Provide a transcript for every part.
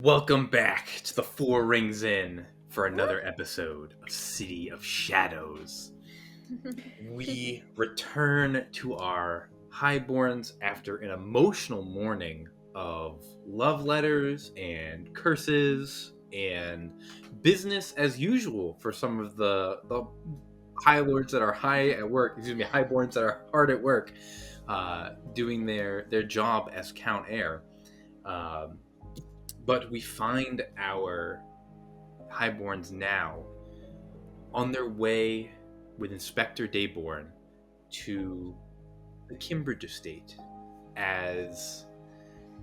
Welcome back to the Four Rings Inn for another episode of City of Shadows. We return to our highborns after an emotional morning of love letters and curses and business as usual for some of the high lords that are highborns that are hard at work, doing their job as Count Heir. But we find our highborns now on their way with Inspector Dayborne to the Kimbridge estate as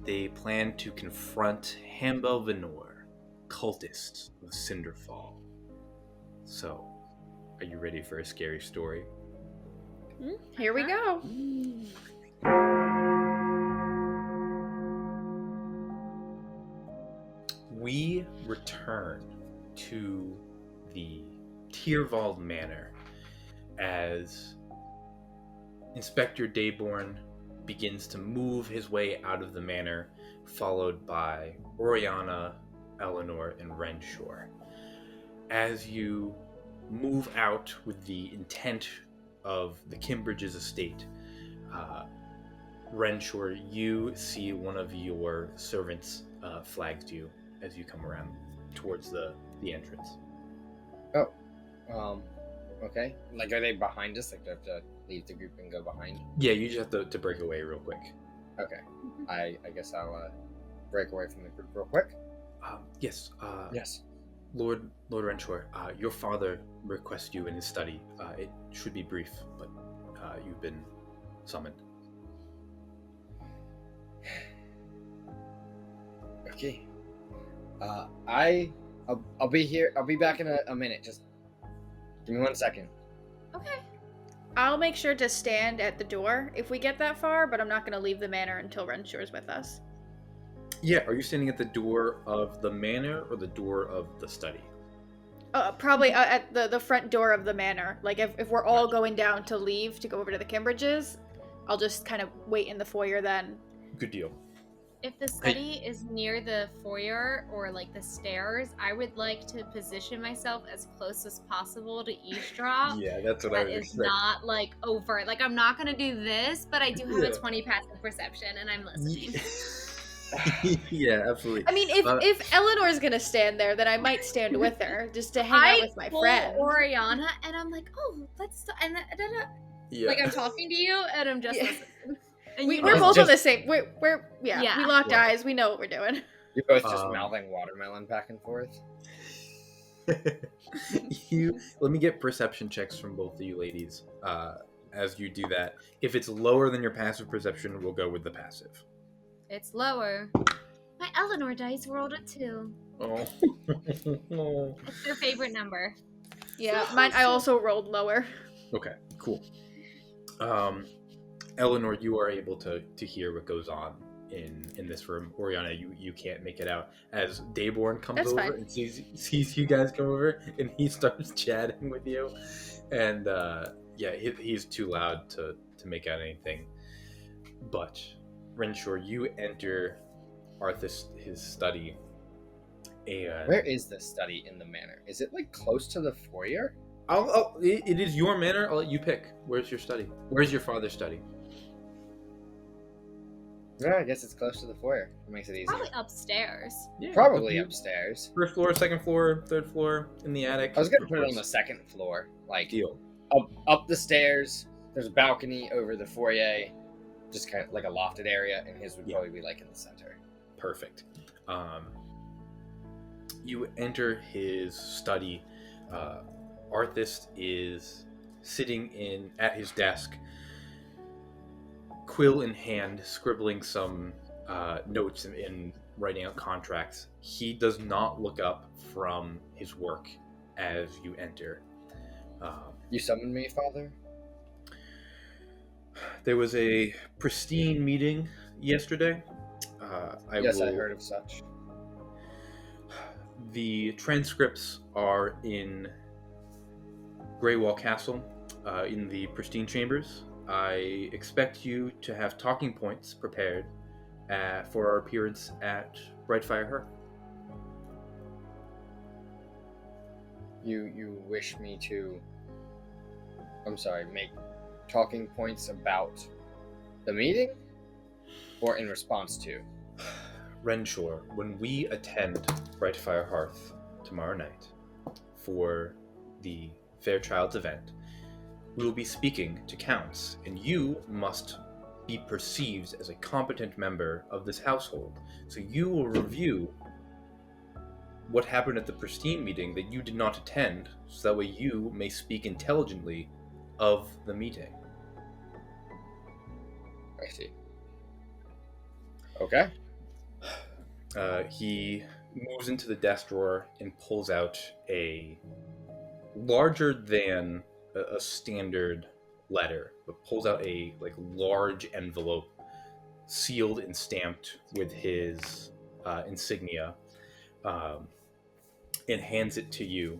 they plan to confront Hambel Venor, cultist of Cinderfall. So, are you ready for a scary story? Here we go. We return to the Tyrval Manor as Inspector Dayborne begins to move his way out of the manor, followed by Orianna, Eleonore, and Renshor. As you move out with the intent of the Kimbridge's estate, Renshor, you see one of your servants flags you as you come around towards the entrance. Okay. Like, are they behind us? Like, do I have to leave the group and go behind? Yeah, you just have to break away real quick. Okay. I guess I'll break away from the group real quick. Yes. Yes. Lord Renshor, your father requests you in his study. It should be brief, but you've been summoned. Okay. I'll be here. I'll be back in a minute. Just give me 1 second. Okay. I'll make sure to stand at the door if we get that far, but I'm not going to leave the manor until Renshor's with us. Yeah, are you standing at the door of the manor or the door of the study? Probably at the front door of the manor. Like, if we're all going down to leave to go over to the Kimbridges, I'll just kind of wait in the foyer then. Good deal. If the study is near the foyer or like the stairs, I would like to position myself as close as possible to eavesdrop. Yeah, that's what I was That is expecting. not like overt. Like, I'm not gonna do this, but I do have Yeah. a 20 passive perception, and I'm listening. Yeah, absolutely. I mean, if Eleanor's going to stand there, then I might stand with her just to hang out with my pull friend. Orianna, and I'm like, oh, let's Yeah. like I'm talking to you, and I'm just Yeah. listening. And We're know- both on the same. We're we Yeah. locked Yeah. eyes. We know what we're doing. You're both just Um, mouthing watermelon back and forth. Let me get perception checks from both of you ladies as you do that. If it's lower than your passive perception, we'll go with the passive. It's lower. My Eleanor dice rolled a 2. Oh. What's your favorite number? Yeah, mine. I also rolled lower. Okay, cool. Eleanor, you are able to hear what goes on in this room. Orianna, you can't make it out as Dayborne comes That's over fine. and sees you guys come over, and he starts chatting with you. And he's too loud to make out anything. But Renshor, you enter Arthas his study. And Where is this study in the manor? Is it like close to the foyer? it is your manor. I'll let you pick. Where's your study? Where's your father's study? Yeah, I guess it's close to the foyer. It makes it easier. Probably upstairs. Yeah, Probably upstairs. First floor, second floor, third floor, in the attic. I was gonna put it on the second floor, like Deal. up the stairs. There's a balcony over the foyer, just kind of like a lofted area, and his would Yeah. probably be like in the center. Perfect. You enter his study. Arthas is sitting at his desk, quill in hand, scribbling some notes and writing out contracts. He does not look up from his work as you enter. You summoned me, Father? There was a pristine meeting yesterday. I heard of such. The transcripts are in Greywall Castle, in the pristine chambers. I expect you to have talking points prepared for our appearance at Brightfire Hearth. You wish me to, make talking points about the meeting? Or in response to? Renshor, when we attend Brightfire Hearth tomorrow night for the Fairchild's event, we will be speaking to counts, and you must be perceived as a competent member of this household. So you will review what happened at the Pristine meeting that you did not attend, so that way you may speak intelligently of the meeting. I see. Okay. He moves into the desk drawer and pulls out a larger than a standard letter, but pulls out a large envelope sealed and stamped with his insignia, and hands it to you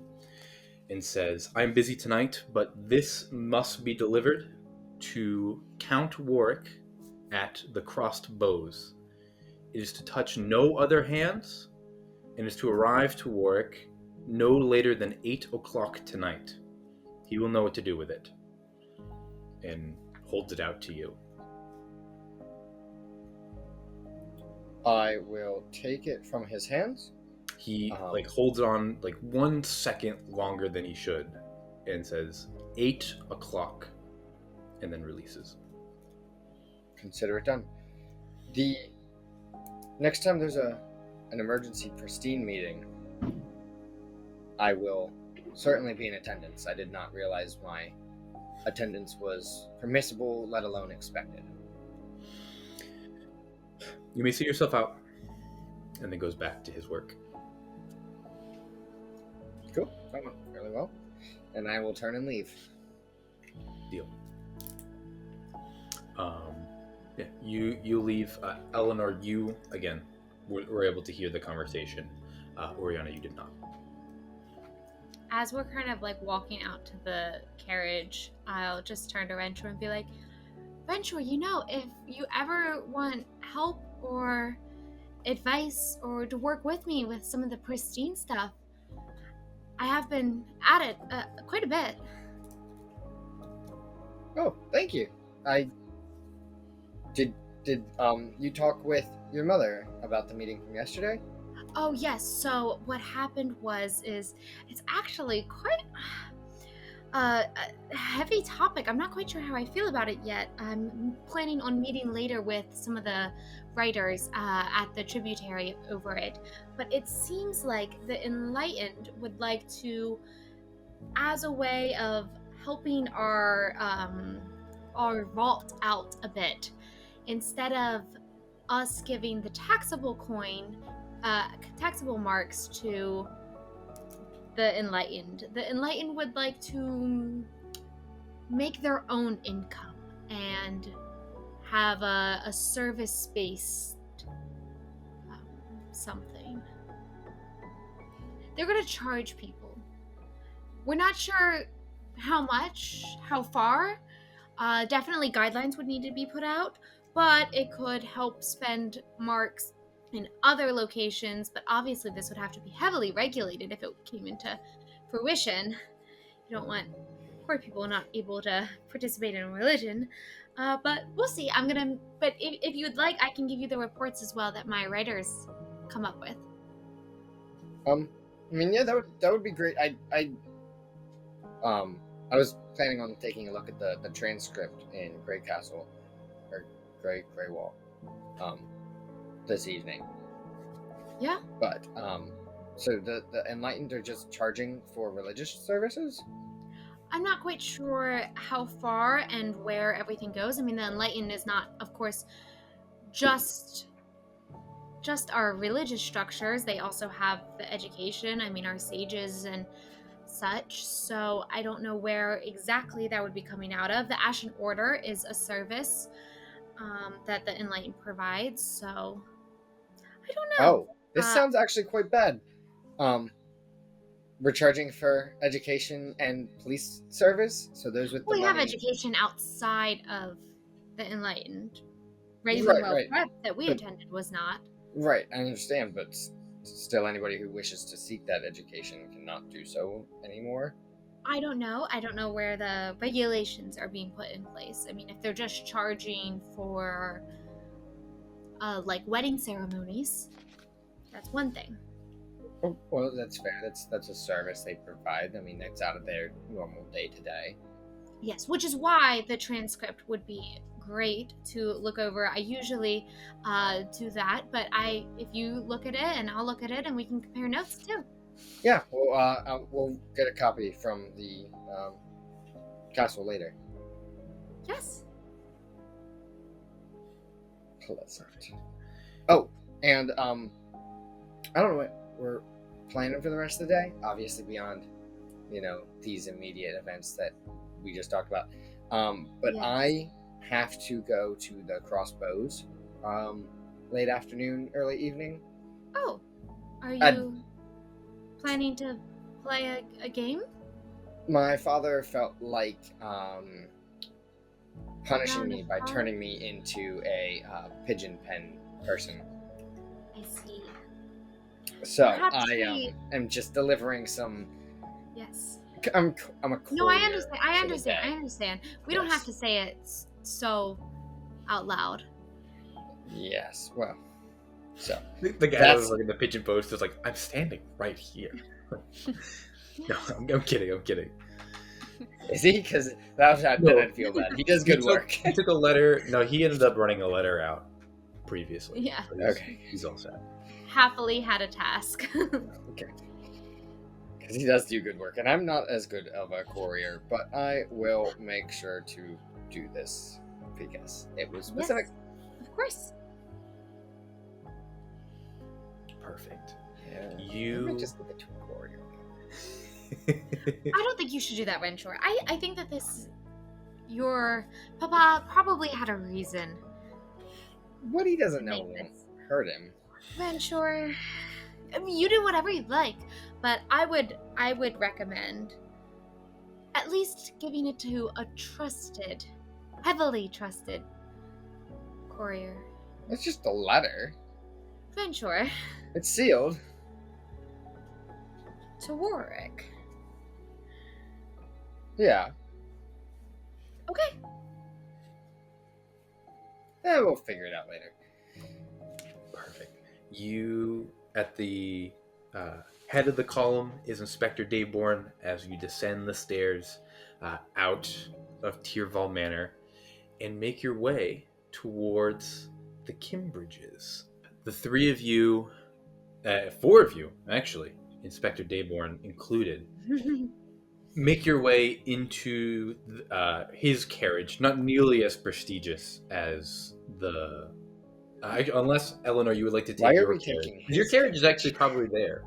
and says, "I'm busy tonight, but this must be delivered to Count Warwick at the Crossed Bows. It is to touch no other hands, and is to arrive to Warwick no later than 8 o'clock tonight. He will know what to do with it." And holds it out to you. I will take it from his hands. He holds on 1 second longer than he should and says 8 o'clock and then releases. Consider it done. The next time there's an emergency Pristine meeting, I will certainly be in attendance. I did not realize my attendance was permissible, let alone expected. You may see yourself out, and then goes back to his work. Cool. That went fairly well. And I will turn and leave. Deal. Yeah, you leave. Eleanor, you again were able to hear the conversation. Orianna, you did not. As we're kind of walking out to the carriage, I'll just turn to Renshor and be like, Renshor, if you ever want help or advice or to work with me with some of the Pristine stuff, I have been at it quite a bit. Oh, thank you. Did you talk with your mother about the meeting from yesterday? Oh yes, so what happened is it's actually quite a heavy topic. I'm not quite sure how I feel about it yet. I'm planning on meeting later with some of the writers at the tributary over it. But it seems like the Enlightened would like to, as a way of helping our vault out a bit, instead of us giving the taxable marks to the Enlightened would like to make their own income and have a service-based something. They're going to charge people. We're not sure how much, how far. Definitely guidelines would need to be put out, but it could help spend marks in other locations, but obviously this would have to be heavily regulated if it came into fruition. You don't want poor people not able to participate in religion, but we'll see. But if you'd like, I can give you the reports as well that my writers come up with. Yeah, that would be great. I was planning on taking a look at the transcript in Grey Castle, or Grey Wall, this evening. Yeah. But, so the Enlightened are just charging for religious services? I'm not quite sure how far and where everything goes. I mean, the Enlightened is not, of course, just our religious structures. They also have the education. I mean, our sages and such. So I don't know where exactly that would be coming out of. The Ashen Order is a service that the Enlightened provides. So I don't know. Oh, this sounds actually quite bad. We're charging for education and police service, so those with the money... We have education outside of the Enlightened. Ravenwell Prep that we attended was not. Right, I understand, but still anybody who wishes to seek that education cannot do so anymore? I don't know. I don't know where the regulations are being put in place. I mean, if they're just charging for, like, wedding ceremonies, that's one thing. Oh, well, that's fair. That's a service they provide. I mean, that's out of their normal day-to-day. Yes, which is why the transcript would be great to look over. I usually do that, but if you look at it and I'll look at it and we can compare notes too. Yeah, well, we'll get a copy from the castle later. Yes. Pleasant. Oh, and I don't know what we're planning for the rest of the day. Obviously, beyond these immediate events that we just talked about. But Yes. I have to go to the Crossbows late afternoon, early evening. Oh, are you planning to play a game? My father felt like punishing Round me of by applause? turning me into a pigeon pen person. I see. So Perhaps I am just delivering some. Yes. I'm a courier. No, I understand. I for the understand. I day. understand. We don't have Yes. to say it so out loud. Yes. Well. So The guy that was in the pigeon post is like, I'm standing right here. No, I'm kidding. is he? Because then I'd feel bad. He does good work. He took a letter. No, he ended up running a letter out previously. Yeah. So he's- Okay. He's all set. Happily had a task. Okay. Because he does do good work, and I'm not as good of a courier, but I will make sure to do this because it was specific. Of course. Perfect. Yeah. I You. might just give it to a courier. I don't think you should do that, Renshor. I think that your papa probably had a reason. What he doesn't to know make won't this. hurt him. Renshor, I mean, you do whatever you'd like, but I would recommend at least giving it to a trusted, heavily trusted courier. It's just a letter. Renshor, It's sealed. to Warwick. Yeah. Okay. We'll figure it out later. Perfect. You, at the head of the column, is Inspector Dayborne as you descend the stairs out of Tyrval Manor and make your way towards the Kimbridges. The three of you, four of you, actually, Inspector Dayborne included, make your way into his carriage, not nearly as prestigious as the... unless, Eleanor, you would like to take Why are your we carriage. taking Your his carriage is actually probably there.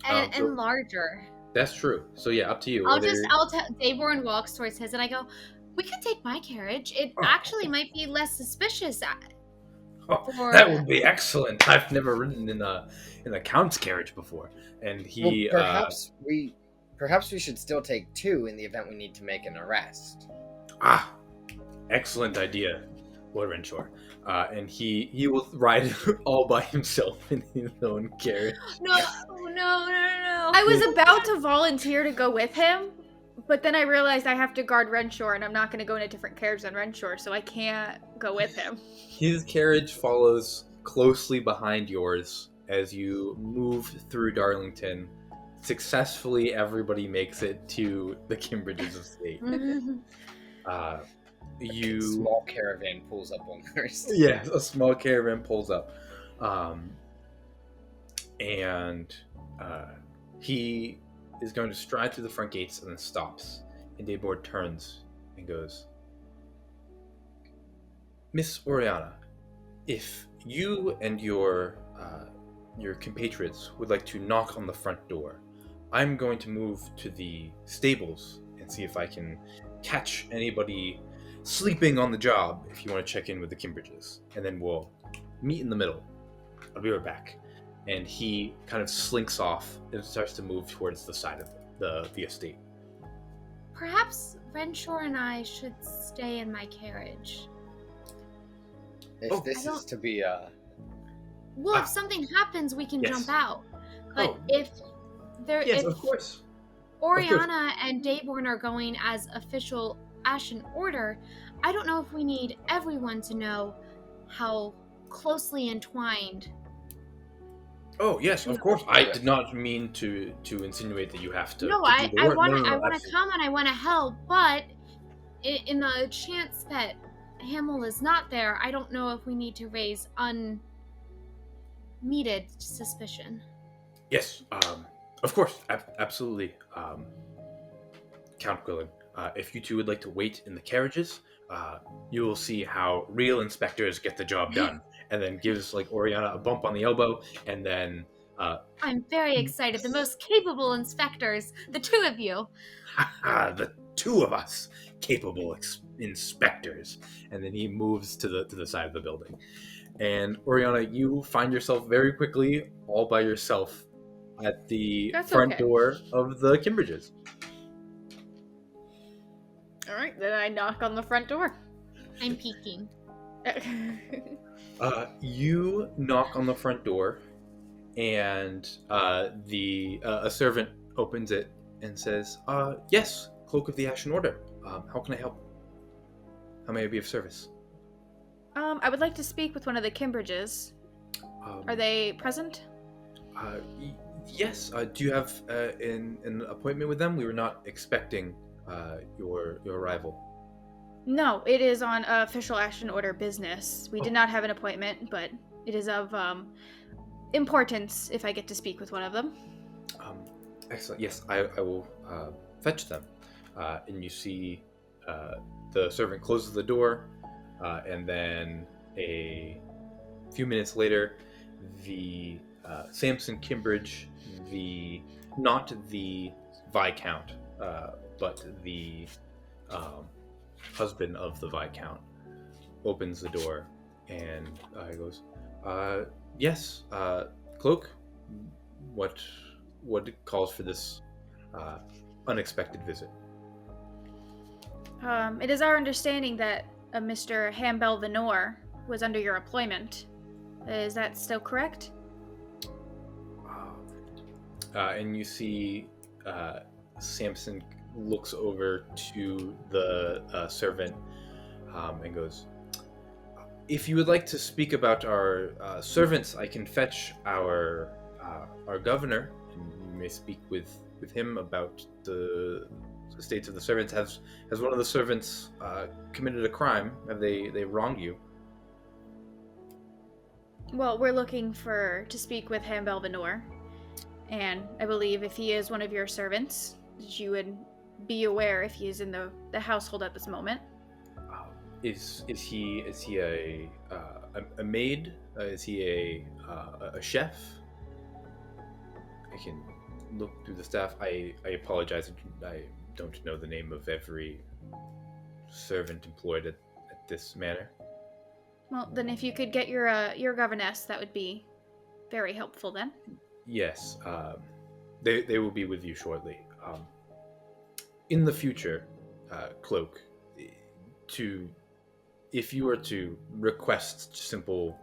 and so- larger. That's true. So yeah, up to you. I'll tell Dayborne walks towards his and I go, we could take my carriage. It actually might be less suspicious. For... That would be excellent. I've never ridden in the Count's carriage before, and he. Well, perhaps we should still take two in the event we need to make an arrest. Excellent idea, Lord Renshor. And he will ride all by himself in his own carriage. No. I was about to volunteer to go with him, but then I realized I have to guard Renshor, and I'm not going to go in a different carriage than Renshor, so I can't go with him. His carriage follows closely behind yours as you move through Darlington. Successfully, everybody makes it to the Kimbridges estate. Small caravan pulls up on hers. Yeah, a small caravan pulls up. And he is going to stride through the front gates and then stops. And Dayborne turns and goes, Miss Orianna, if you and your compatriots would like to knock on the front door, I'm going to move to the stables and see if I can catch anybody sleeping on the job if you want to check in with the Kimbridges. And then we'll meet in the middle. I'll be right back. And he kind of slinks off and starts to move towards the side of the estate. Perhaps Renshor and I should stay in my carriage. If this is to be Well, if something happens, we can Yes. jump out. But Oh. if Yes, of course. Orianna and Dayborne are going as official Ashen Order, I don't know if we need everyone to know how closely entwined. Oh, yes, of course. I did not mean to insinuate that you have to. No, to I do the work. want to absolutely. come and I want to help, but in the chance that Hamill is not there, I don't know if we need to raise unneeded suspicion. Yes, of course, absolutely. Count Quillen, if you two would like to wait in the carriages, you will see how real inspectors get the job done. And then gives like Orianna a bump on the elbow, and then I'm very excited. The most capable inspectors, the two of you. the two of us, capable inspectors. And then he moves to the side of the building. And Orianna, you find yourself very quickly all by yourself at the front door of the Kimbridges. All right, then I knock on the front door. I'm peeking. You knock on the front door, and a servant opens it and says, "Yes, Cloak of the Ashen Order. How can I help? How may I be of service?" I would like to speak with one of the Kimbridges. Are they present? Yes. Do you have an appointment with them? We were not expecting your arrival. No, it is on official Ashen Order business. We did not have an appointment, but it is of importance if I get to speak with one of them. Excellent. Yes, I will fetch them. And you see the servant closes the door, and then a few minutes later, the Samson Kimbridge, not the Viscount, but the husband of the Viscount, opens the door and he goes, "Yes, Cloak. What calls for this unexpected visit?" It is our understanding that Mr. Hambel Venor was under your employment. Is that still correct? And you see Samson looks over to the servant and goes, "If you would like to speak about our servants, I can fetch our governor, and you may speak with him about the states of the servants. Has one of the servants committed a crime? Have they wronged you?" Well, we're looking to speak with Hambel Venor, and I believe if he is one of your servants, that you would be aware if he is in the household at this moment. Is he a maid? Is he a chef? I can look through the staff. I apologize. I don't know the name of every servant employed at this manor. Well, then if you could get your governess, that would be very helpful then. Yes, they will be with you shortly. In the future, Cloak, if you were to request simple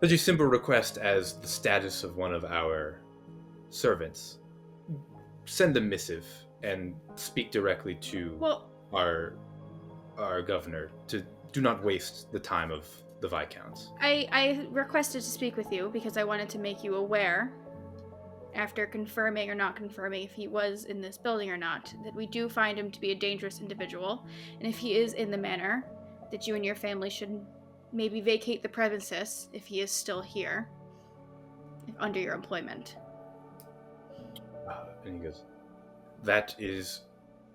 request as the status of one of our servants, send a missive and speak directly to our governor. Do not waste the time of the Viscounts. I requested to speak with you because I wanted to make you aware, after confirming or not confirming if he was in this building or not, that we do find him to be a dangerous individual, and if he is in the manor, that you and your family should maybe vacate the premises if he is still here, under your employment. And he goes, "That is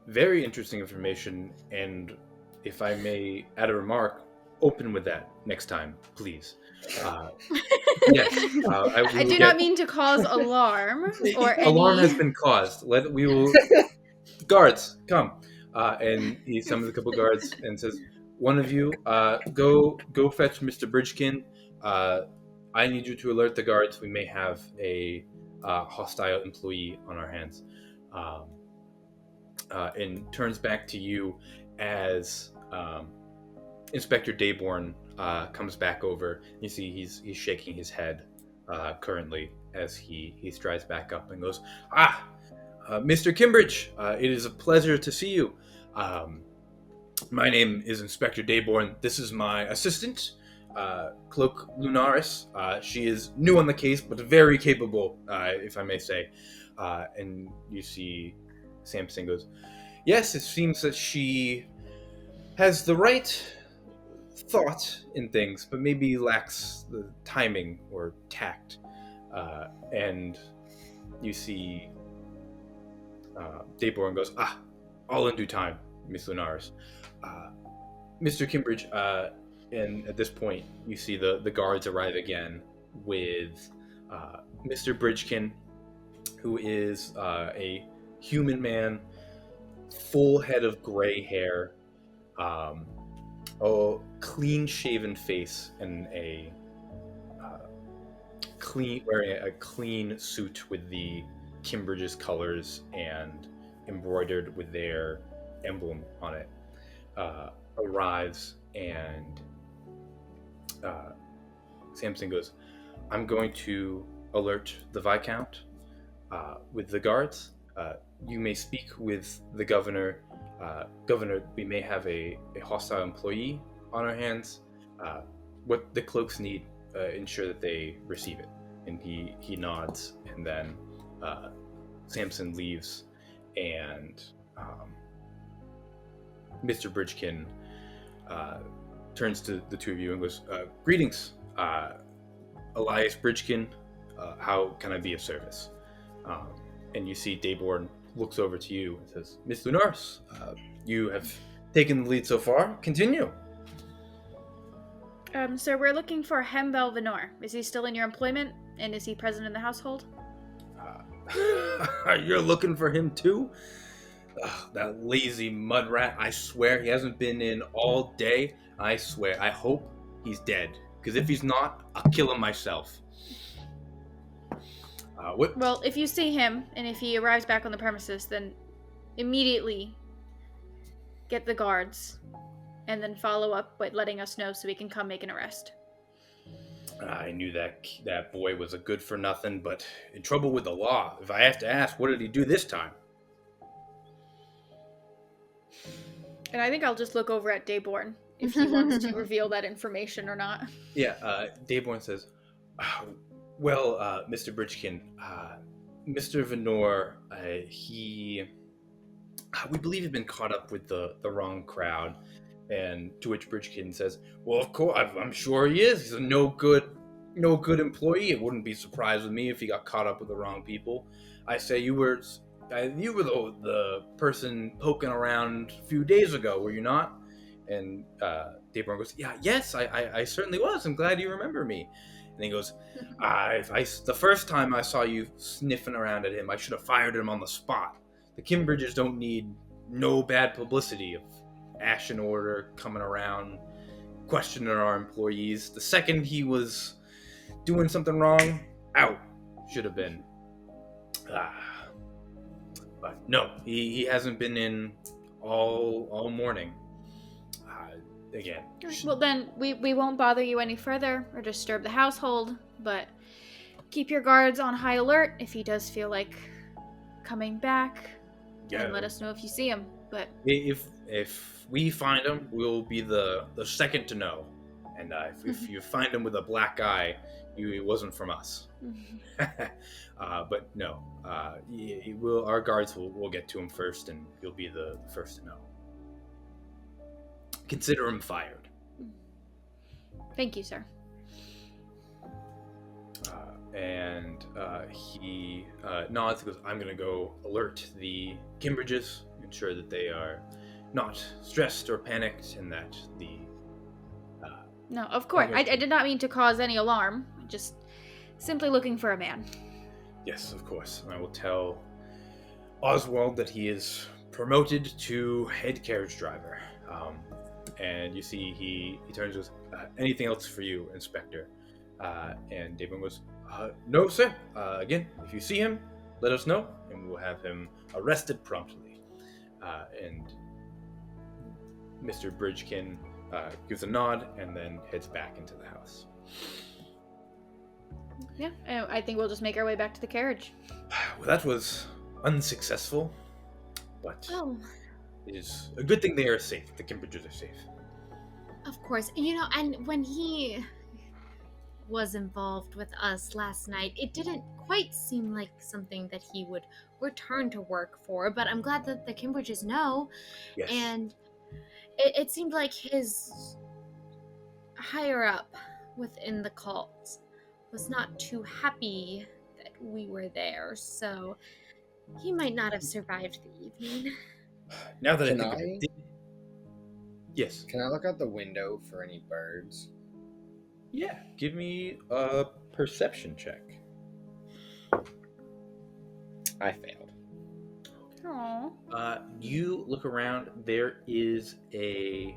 very interesting information, and if I may add a remark, open with that next time, please." Yes. I do not mean to cause alarm or any... Alarm has been caused. We will... Guards, come. And he summons a couple guards and says, "One of you, go fetch Mr. Bridgekin. I need you to alert the guards. We may have a hostile employee on our hands." And turns back to you as Inspector Dayborne comes back over. You see he's shaking his head currently as he strides back up and goes, Mr. Kimbridge, it is a pleasure to see you. My name is Inspector Dayborne. This is my assistant, Cloak Lunaris. She is new on the case, but very capable, if I may say. And you see Samson goes, yes, it seems that she has the right thought in things, but maybe lacks the timing or tact. And you see Dayborne goes, all in due time, Miss Lunaris. Mr. Kimbridge, and at this point, you see the guards arrive again with Mr. Bridgekin, who is a human man, full head of gray hair, a clean-shaven face, and wearing a clean suit with the Kimbridge's colors and embroidered with their emblem on it, arrives, and Samson goes, I'm going to alert the Viscount with the guards. You may speak with the governor. Governor, we may have a hostile employee on our hands. What the cloaks need, ensure that they receive it. And he nods, and then Samson leaves, and Mr. Bridgekin turns to the two of you and goes, greetings, Elias Bridgekin. How can I be of service? And you see Dayborne looks over to you and says, Miss Lunaris, you have taken the lead so far. Continue. Sir, we're looking for Hembel Venor. Is he still in your employment? And is he present in the household? You're looking for him too? That lazy mud rat. I swear he hasn't been in all day. I swear. I hope he's dead. Because if he's not, I'll kill him myself. What? Well, if you see him, and if he arrives back on the premises, then immediately get the guards, and then follow up by letting us know so we can come make an arrest. I knew that boy was a good for nothing, but in trouble with the law. If I have to ask, what did he do this time? And I think I'll just look over at Dayborne if he wants to reveal that information or not. Yeah, Dayborne says, well, Mr. Bridgekin, Mr. Venor, we believe he's been caught up with the wrong crowd. And to which Bridgekin says, well, of course, I'm sure he is. He's a no good employee. It wouldn't be surprised with me if he got caught up with the wrong people. I say you were the person poking around a few days ago, were you not? And Dayborne goes, yes, I certainly was. I'm glad you remember me. And he goes, the first time I saw you sniffing around at him, I should have fired him on the spot. The Kimbridges don't need no bad publicity of Ashen Order coming around, questioning our employees. The second he was doing something wrong, out. Should have been. But no, he hasn't been in all morning. Again. Well, then we won't bother you any further or disturb the household, but keep your guards on high alert if he does feel like coming back. Yeah. And let us know if you see him. But if we find him, we'll be the second to know. And if you find him with a black eye, it wasn't from us. But no, our guards will get to him first, and you'll be the first to know. Consider him fired. Thank you, sir. And he nods and goes, I'm going to go alert the Kimbridges, ensure that they are not stressed or panicked, and that the... No, of course. I did not mean to cause any alarm. Just simply looking for a man. Yes, of course. I will tell Oswald that he is promoted to head carriage driver. And you see he turns and goes, anything else for you, Inspector? And Dayborne goes, no, sir. Again, if you see him, let us know, and we'll have him arrested promptly. And Mr. Bridgekin gives a nod and then heads back into the house. Yeah, I think we'll just make our way back to the carriage. Well, that was unsuccessful, but Oh, it is a good thing they are safe. The Kimbridges are safe. of course. You know, and when he was involved with us last night, it didn't quite seem like something that he would return to work for, but I'm glad that the Kimbridges know. Yes. And it seemed like his higher up within the cult was not too happy that we were there, so he might not have survived the evening. Now that Can I think of it, yes. Can I look out the window for any birds? Yeah. Give me a perception check. I failed. Aww. You look around. There is a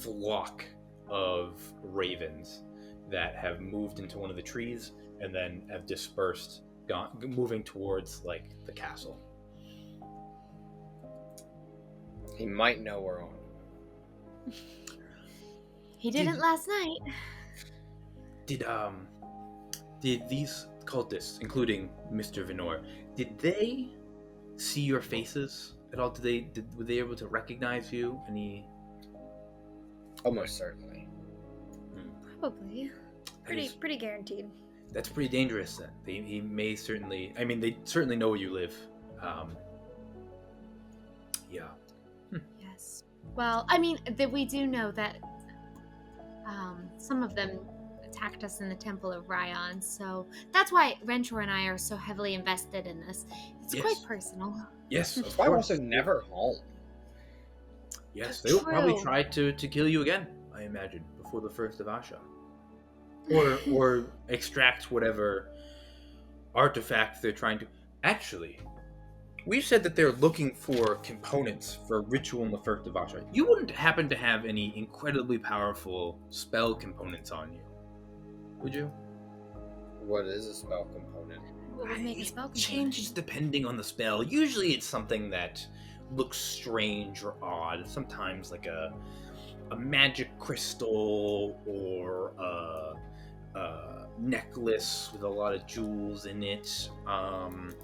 flock of ravens that have moved into one of the trees and then have dispersed, moving towards like the castle. He might know we're on. He didn't last night. Did these cultists, including Mr. Venor, did they see your faces at all? Were they able to recognize you? Any? Almost certainly. Probably. Pretty guaranteed. That's pretty dangerous. Then he may certainly. I mean, they certainly know where you live. Yeah. Yes. Well, I mean, we do know that some of them attacked us in the Temple of Ryan, so that's why Renshor and I are so heavily invested in this. It's Yes. quite personal. Yes. Of That's why I'm course. also never home. Yes, they will probably True. try to kill you again. I imagine before the first of Asha, or extract whatever artifact they're trying to. Actually, we've said that they're looking for components for a ritual in the first of Asha. You wouldn't happen to have any incredibly powerful spell components on you, would you? What is a spell component? What would make a It spell component? changes depending on the spell. Usually it's something that looks strange or odd. Sometimes like a magic crystal or a necklace with a lot of jewels in it. I have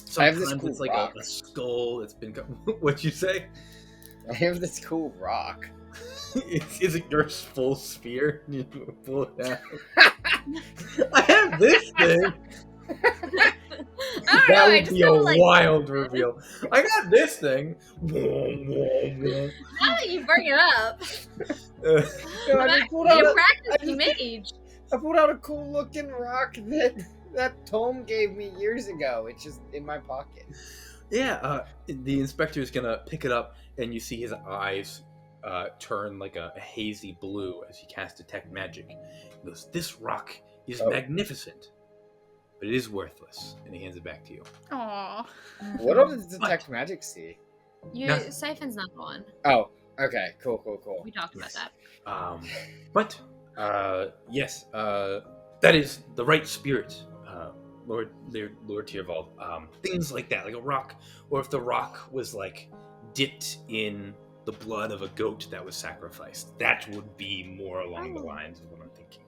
Sometimes this cool it's like rock. a skull that's been... What'd you say? I have this cool rock. Is it your full sphere? You pull it out. I have this thing. I don't know, That I would just be a kinda like- wild reveal. I got this thing. Now that you bring it up, I just pulled out you a- practice I mage. I pulled out a cool looking rock that Tome gave me years ago. It's just in my pocket. Yeah, the inspector is gonna pick it up, and you see his eyes turn like a hazy blue as he casts Detect Magic. He goes, "This rock is Oh. magnificent, but it is worthless," and he hands it back to you. Aww. What does Detect Magic see? Your Nothing. siphon's not on. Oh, okay, cool. We talked about that. But yes, that is the right spirit, Lord Tyrval. Things like that, like a rock, or if the rock was like dipped in the blood of a goat that was sacrificed, that would be more along the lines of what I'm thinking.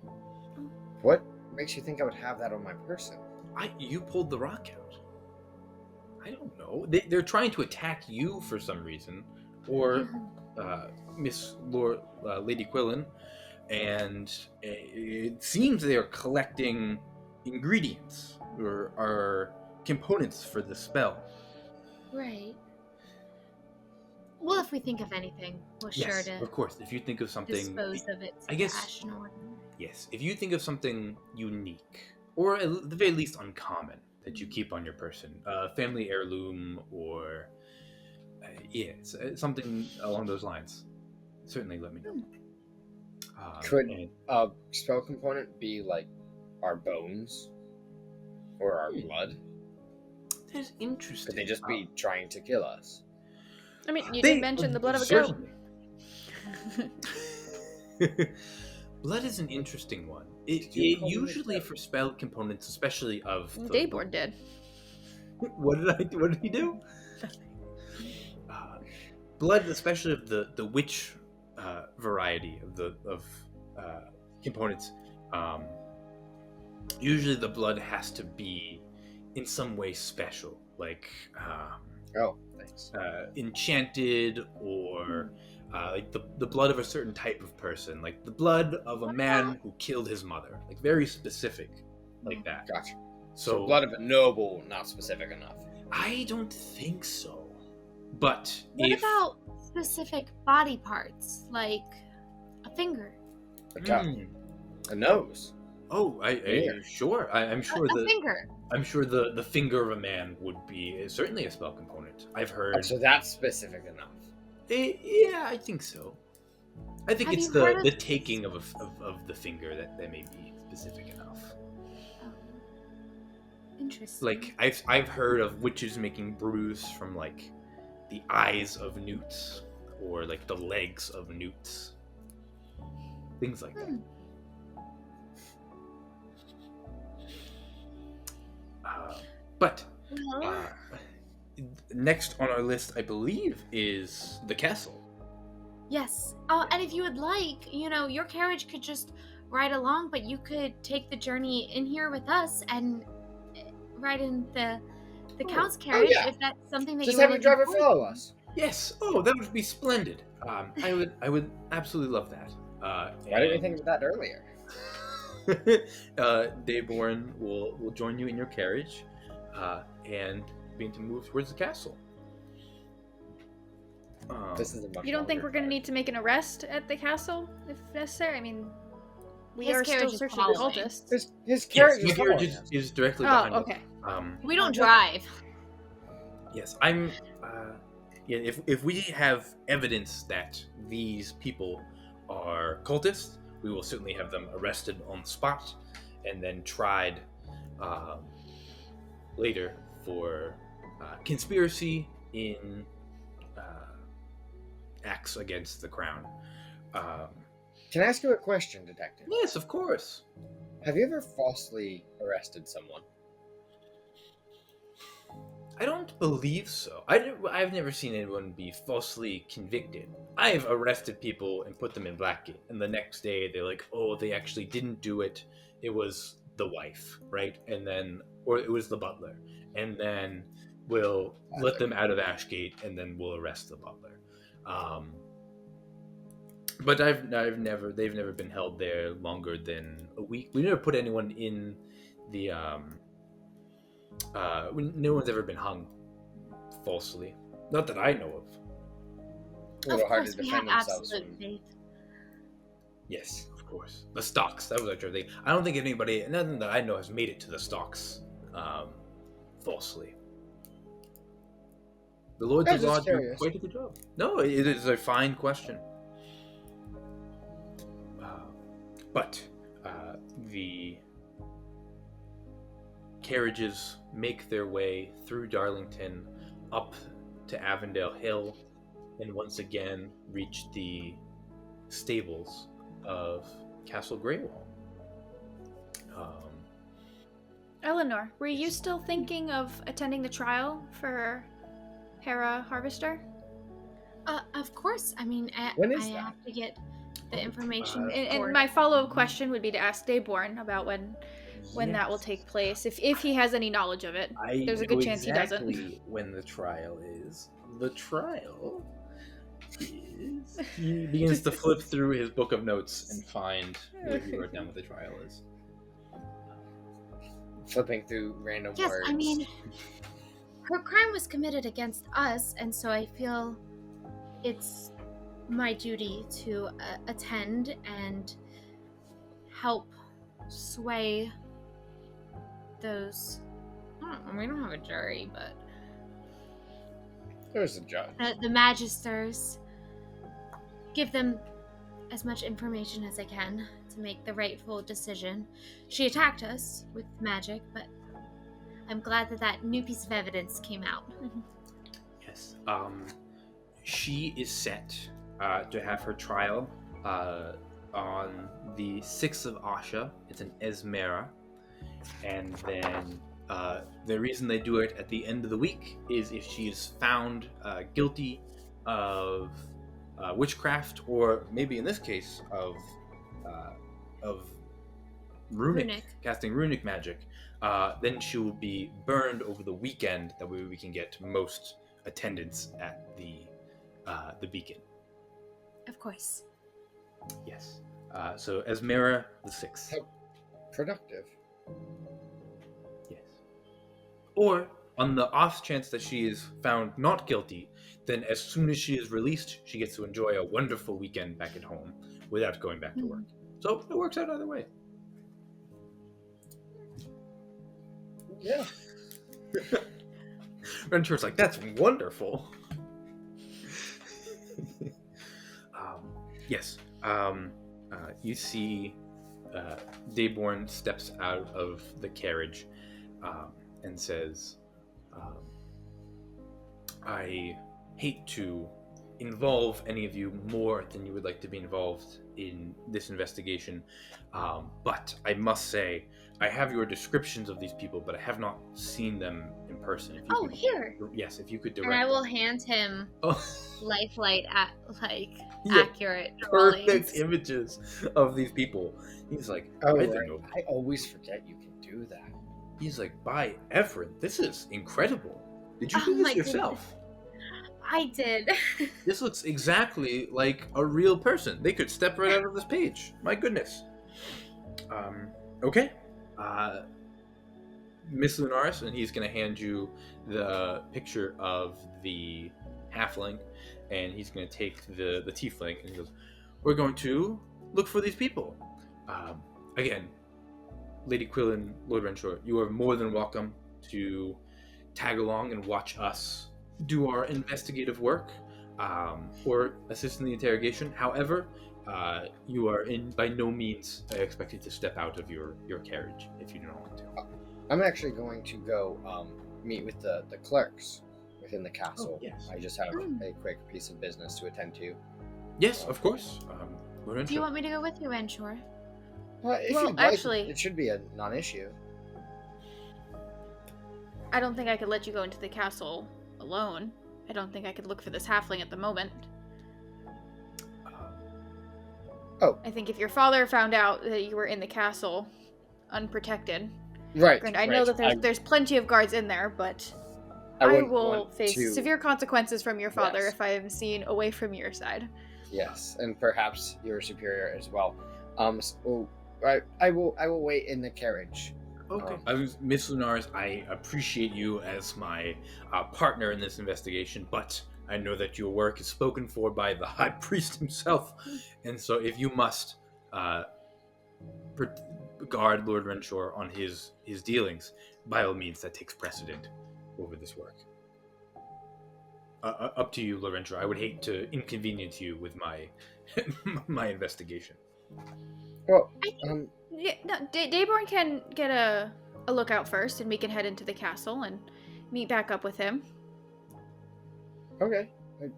What makes you think I would have that on my person? You pulled the rock out. I don't know. They're trying to attack you for some reason, or Miss Lady Quillen, and it seems they are collecting ingredients or components for the spell. Right. Well, if we think of anything, we're sure Yes, to of course. If you think of something, dispose of it to I guess- Ashnor. yes, if you think of something unique or at the very least uncommon that you keep on your person, family heirloom or it's something along those lines, certainly let me know. Could and- a spell component be like our bones or our blood? That's interesting. Could they just be trying to kill us? I mean, you did mention the blood of a goat. Certainly. Blood is an interesting one. It you call me usually that? for spell components, especially of the, Dayborne did. What did he do? Blood, especially of the witch variety of components. Usually the blood has to be in some way special, like Oh, thanks. enchanted, or like the blood of a certain type of person, like the blood of a man who killed his mother, like very specific, like that. Gotcha. So So blood of a noble, not specific enough. I don't think so. But What if about specific body parts, like a finger? A tongue, Hmm. a nose. Oh, Finger. sure. I'm sure A finger. I'm sure the finger of a man would be certainly a spell component. I've heard. So that's specific enough. Yeah, I think so. I think Have it's you heard the of- taking of the finger that may be specific enough. Oh, interesting. Like I've heard of witches making brews from like the eyes of newts or like the legs of newts, things like that. But Well, next on our list, I believe, is the castle. yes. And if you would like, your carriage could just ride along, but you could take the journey in here with us and ride in the Count's carriage yeah. if that's something that Just you have were your driver looking follow us. Yes. Oh, that would be splendid. I would absolutely love that. Why didn't we think of that earlier? Dayborne will join you in your carriage, and begin to move towards the castle. This is a much You don't think longer we're going to drive. need to make an arrest at the castle if necessary? I mean, we His are still carriage is searching following. cultists. His Yes, carriage my is carriage following us. is directly Oh, behind us. okay. We don't Okay. drive. Yes, I'm. Yeah, if we have evidence that these people are cultists, we will certainly have them arrested on the spot and then tried later for conspiracy in acts against the crown. Can I ask you a question, detective? Yes, of course. Have you ever falsely arrested someone? I don't believe so. I've never seen anyone be falsely convicted. I've arrested people and put them in Blackgate, and the next day they're like, "Oh, they actually didn't do it. It was the wife, right?" And then, or it was the butler, and then we'll let them out of Ashgate, and then we'll arrest the butler. But they've never been held there longer than a week. We never put anyone in the no one's ever been hung falsely. Not that I know of. A Of little hard course, to we have defend themselves absolute from... faith. Yes, of course. The stocks, that was actually thing. I don't think anybody, nothing that I know, has made it to the stocks falsely. The Lords I of was Law just do curious. quite a good job. No, it is a fine question. But the carriages make their way through Darlington up to Avondale Hill and once again reach the stables of Castle Greywall. Eleanor, were you still thinking of attending the trial for Hera Harvester? Of course. I mean, When is I that? have to get the information. And for- my follow-up question would be to ask Dayborne about when that will Yes. take place, if he has any knowledge of it. I There's a know good chance he doesn't. exactly when the trial is. The trial is. He begins to flip through his book of notes and find where he wrote down what the trial is. Flipping through random Yes, words. I mean, her crime was committed against us, and so I feel it's my duty to attend and help sway those. We don't have a jury, but There's a judge. the magisters. Give them as much information as I can to make the rightful decision. She attacked us with magic, but I'm glad that new piece of evidence came out. Yes. She is set to have her trial on the 6th of Asha. It's an Esmera. And then the reason they do it at the end of the week is if she is found guilty of witchcraft, or maybe in this case of runic, casting runic magic, then she will be burned over the weekend. That way we can get most attendance at the beacon. Of course. Yes. So Esmera the 6th. How productive. Yes. Or on the off chance that she is found not guilty, then as soon as she is released, she gets to enjoy a wonderful weekend back at home without going back to work. So it works out either way. Yeah. Renshor's like, that's wonderful. Yes. You see Dayborne steps out of the carriage and says, I hate to involve any of you more than you would like to be involved in this investigation, but I must say, I have your descriptions of these people, but I have not seen them in person. If you could, here. Yes, if you could direct And I will them. hand him lifelike Yeah, accurate perfect drawings. images of these people. He's like, Oh, I right. didn't know. I always forget you can do that. He's like, by Everett, this is incredible. Did you Oh do this my yourself? I did. This looks exactly like a real person. They could step right out of this page. My goodness. Okay. Miss Lunaris, and he's going to hand you the picture of the halfling, and he's going to take the tiefling, and he goes, we're going to look for these people. Again, Lady Quillen, Lord Renshor, you are more than welcome to tag along and watch us do our investigative work, or assist in the interrogation. However, you are by no means expected to step out of your carriage if you do not want to. I'm actually going to go meet with the clerks within the castle. Oh, yes. I just have a quick piece of business to attend to. Yes, of course. Lord Do you Renshor. want me to go with you, Renshor? If Well, you'd like, actually- it should be a non-issue. I don't think I could let you go into the castle alone. I don't think I could look for this halfling at the moment. Oh. I think if your father found out that you were in the castle unprotected, Right. granted, I know that there's plenty of guards in there, but I wouldn't will want face to- severe consequences from your father Yes. if I am seen away from your side. Yes, and perhaps your superior as well. So I will wait in the carriage. Okay. Miss Lunaris, I appreciate you as my partner in this investigation, but I know that your work is spoken for by the High Priest himself, and so if you must guard Lord Renshor on his dealings, by all means, that takes precedent over this work. Up to you, Lord Renshor. I would hate to inconvenience you with my my investigation. Well, Yeah, no, Dayborne can get a lookout first, and we can head into the castle and meet back up with him. okay.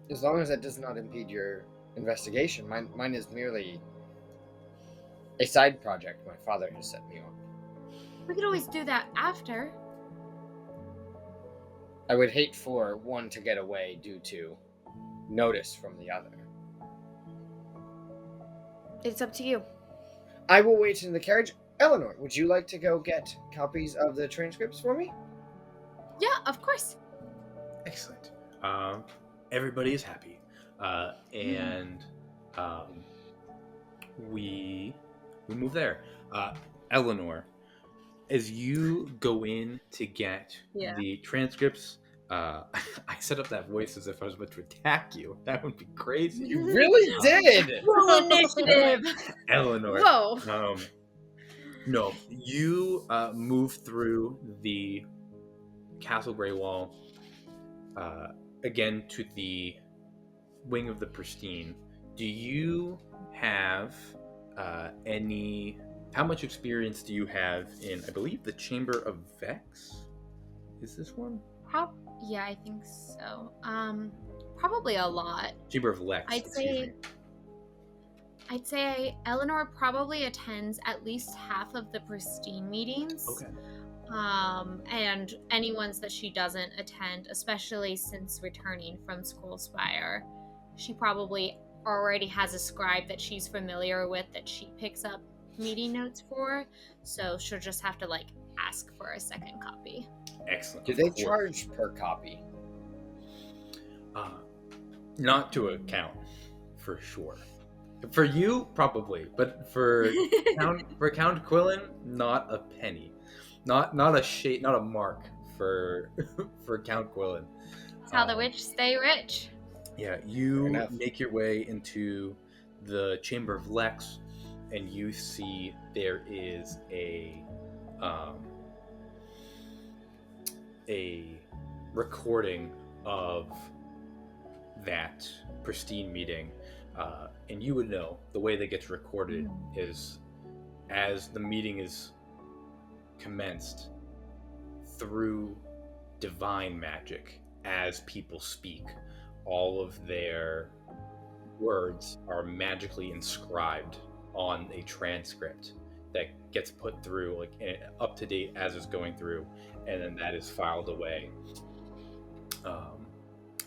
As long as that does not impede your investigation. Mine is merely a side project my father has set me on. We could always do that after. I would hate for one to get away due to notice from the other. It's up to you. I will wait in the carriage. Eleanor, would you like to go get copies of the transcripts for me? Yeah, of course. Excellent. Everybody is happy, and we move there. Eleanor, as you go in to get the transcripts, I set up that voice as if I was about to attack you. That would be crazy. You really did! Roll initiative. Eleanor. Whoa! No, you move through the Castle Grey Wall again to the Wing of the Pristine. Do you have any... How much experience do you have in, I believe, the Chamber of Vex? Is this one? Yeah, I think so. Probably a lot. Chamber of Lex. I'd say Eleanor probably attends at least half of the Pristine meetings. Okay. And any ones that she doesn't attend, especially since returning from School Spire, she probably already has a scribe that she's familiar with that she picks up meeting notes for, so she'll just have to like ask for a second copy. Excellent. Do of they course. charge per copy? Not to account, for sure. For you, probably, but for Count Quillen, not a penny, not a mark for for Count Quillen. That's how the witch stay rich. Yeah, Fair you enough. make your way into the Chamber of Lex, and you see there is a recording of that pristine meeting, and you would know the way that gets recorded is as the meeting is commenced through divine magic. As people speak, all of their words are magically inscribed on a transcript that gets put through, like up to date as it's going through, and then that is filed away.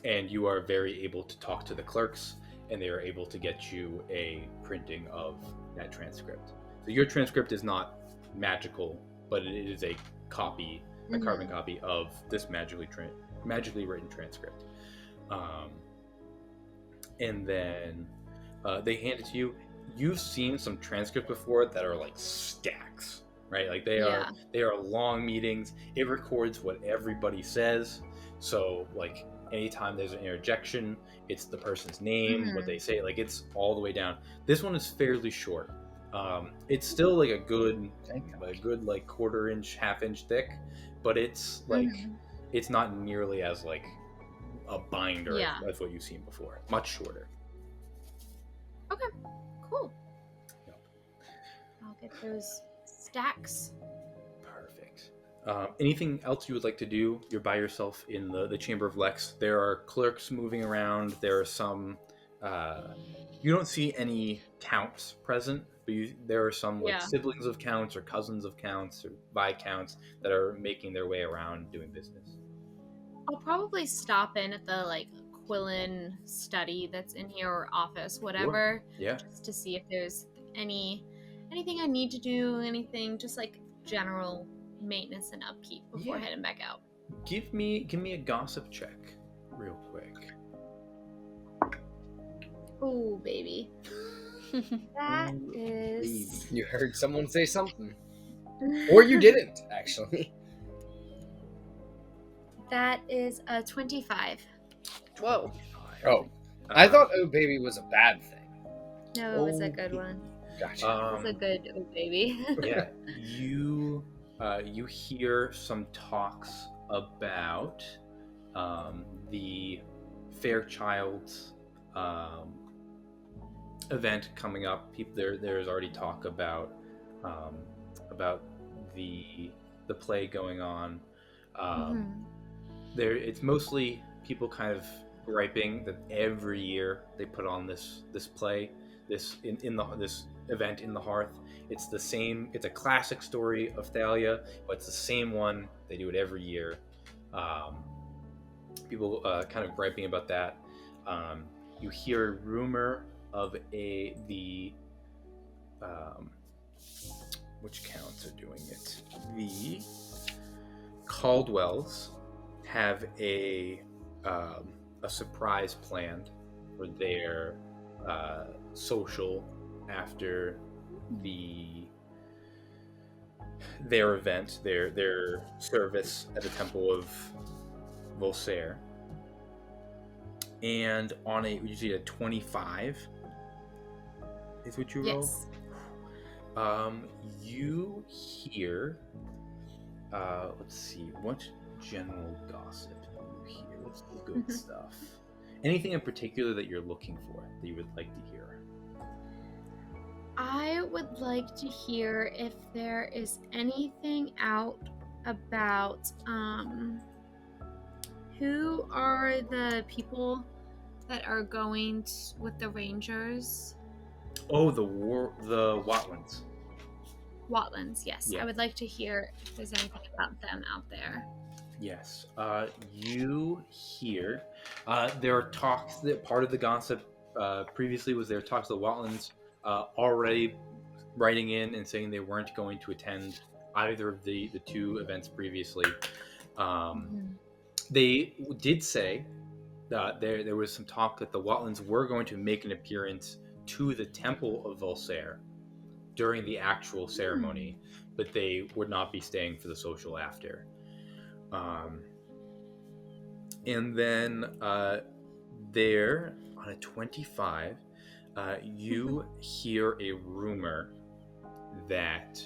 And you are very able to talk to the clerks, and they are able to get you a printing of that transcript. So your transcript is not magical, but it is a copy, a carbon copy of this magically written transcript. And then they hand it to you. You've seen some transcripts before that are like stacks, right? Like they are long meetings. It records what everybody says. So like anytime there's an interjection, it's the person's name, what they say, like it's all the way down. This one is fairly short. It's still like a good like quarter inch, half inch thick, but it's like it's not nearly as like a binder as what you've seen before. Much shorter. Okay, cool. Yep. I'll get those stacks. Perfect. Anything else you would like to do? You're by yourself in the Chamber of Lex. There are clerks moving around. There are some... you don't see any counts present, but there are some like siblings of counts or cousins of counts or viscounts that are making their way around doing business. I'll probably stop in at the like Quillen study that's in here, or office, whatever. Sure. Yeah. Just to see if there's anything I need to do, anything just like general maintenance and upkeep before heading back out. Give me a gossip check real quick. Oh, baby. That is... You heard someone say something. Or you didn't, actually. That is a 25. Whoa. Oh. I thought Oh Baby was a bad thing. No, it was a good one. Gotcha. It was a good Oh Baby. Yeah. You hear some talks about the Fairchild's event coming up. There's already talk about the play going on. It's mostly people kind of griping that every year they put on this play, this event in the Hearth. It's the same. It's a classic story of Thalia, but it's the same one. They do it every year. People kind of griping about that. You hear a rumor of which counts are doing it? The Caldwells have a surprise planned for their social after their event, their service at the Temple of Volsair. And on you see a 25 is what you roll? Yes. You hear, let's see, what general gossip do you hear? What's the good stuff? Anything in particular that you're looking for, that you would like to hear? I would like to hear if there is anything out about who are the people that are going with the Rangers. Oh, the Watlands. Watlands, yes. Yeah. I would like to hear if there's anything about them out there. Yes. You hear there are talks that part of the gossip previously was there talks of the Watlans already writing in and saying they weren't going to attend either of the two events previously. They did say that there was some talk that the Watlans were going to make an appearance to the Temple of Volsair during the actual ceremony, but they would not be staying for the social after. And then there, on a 25, you hear a rumor that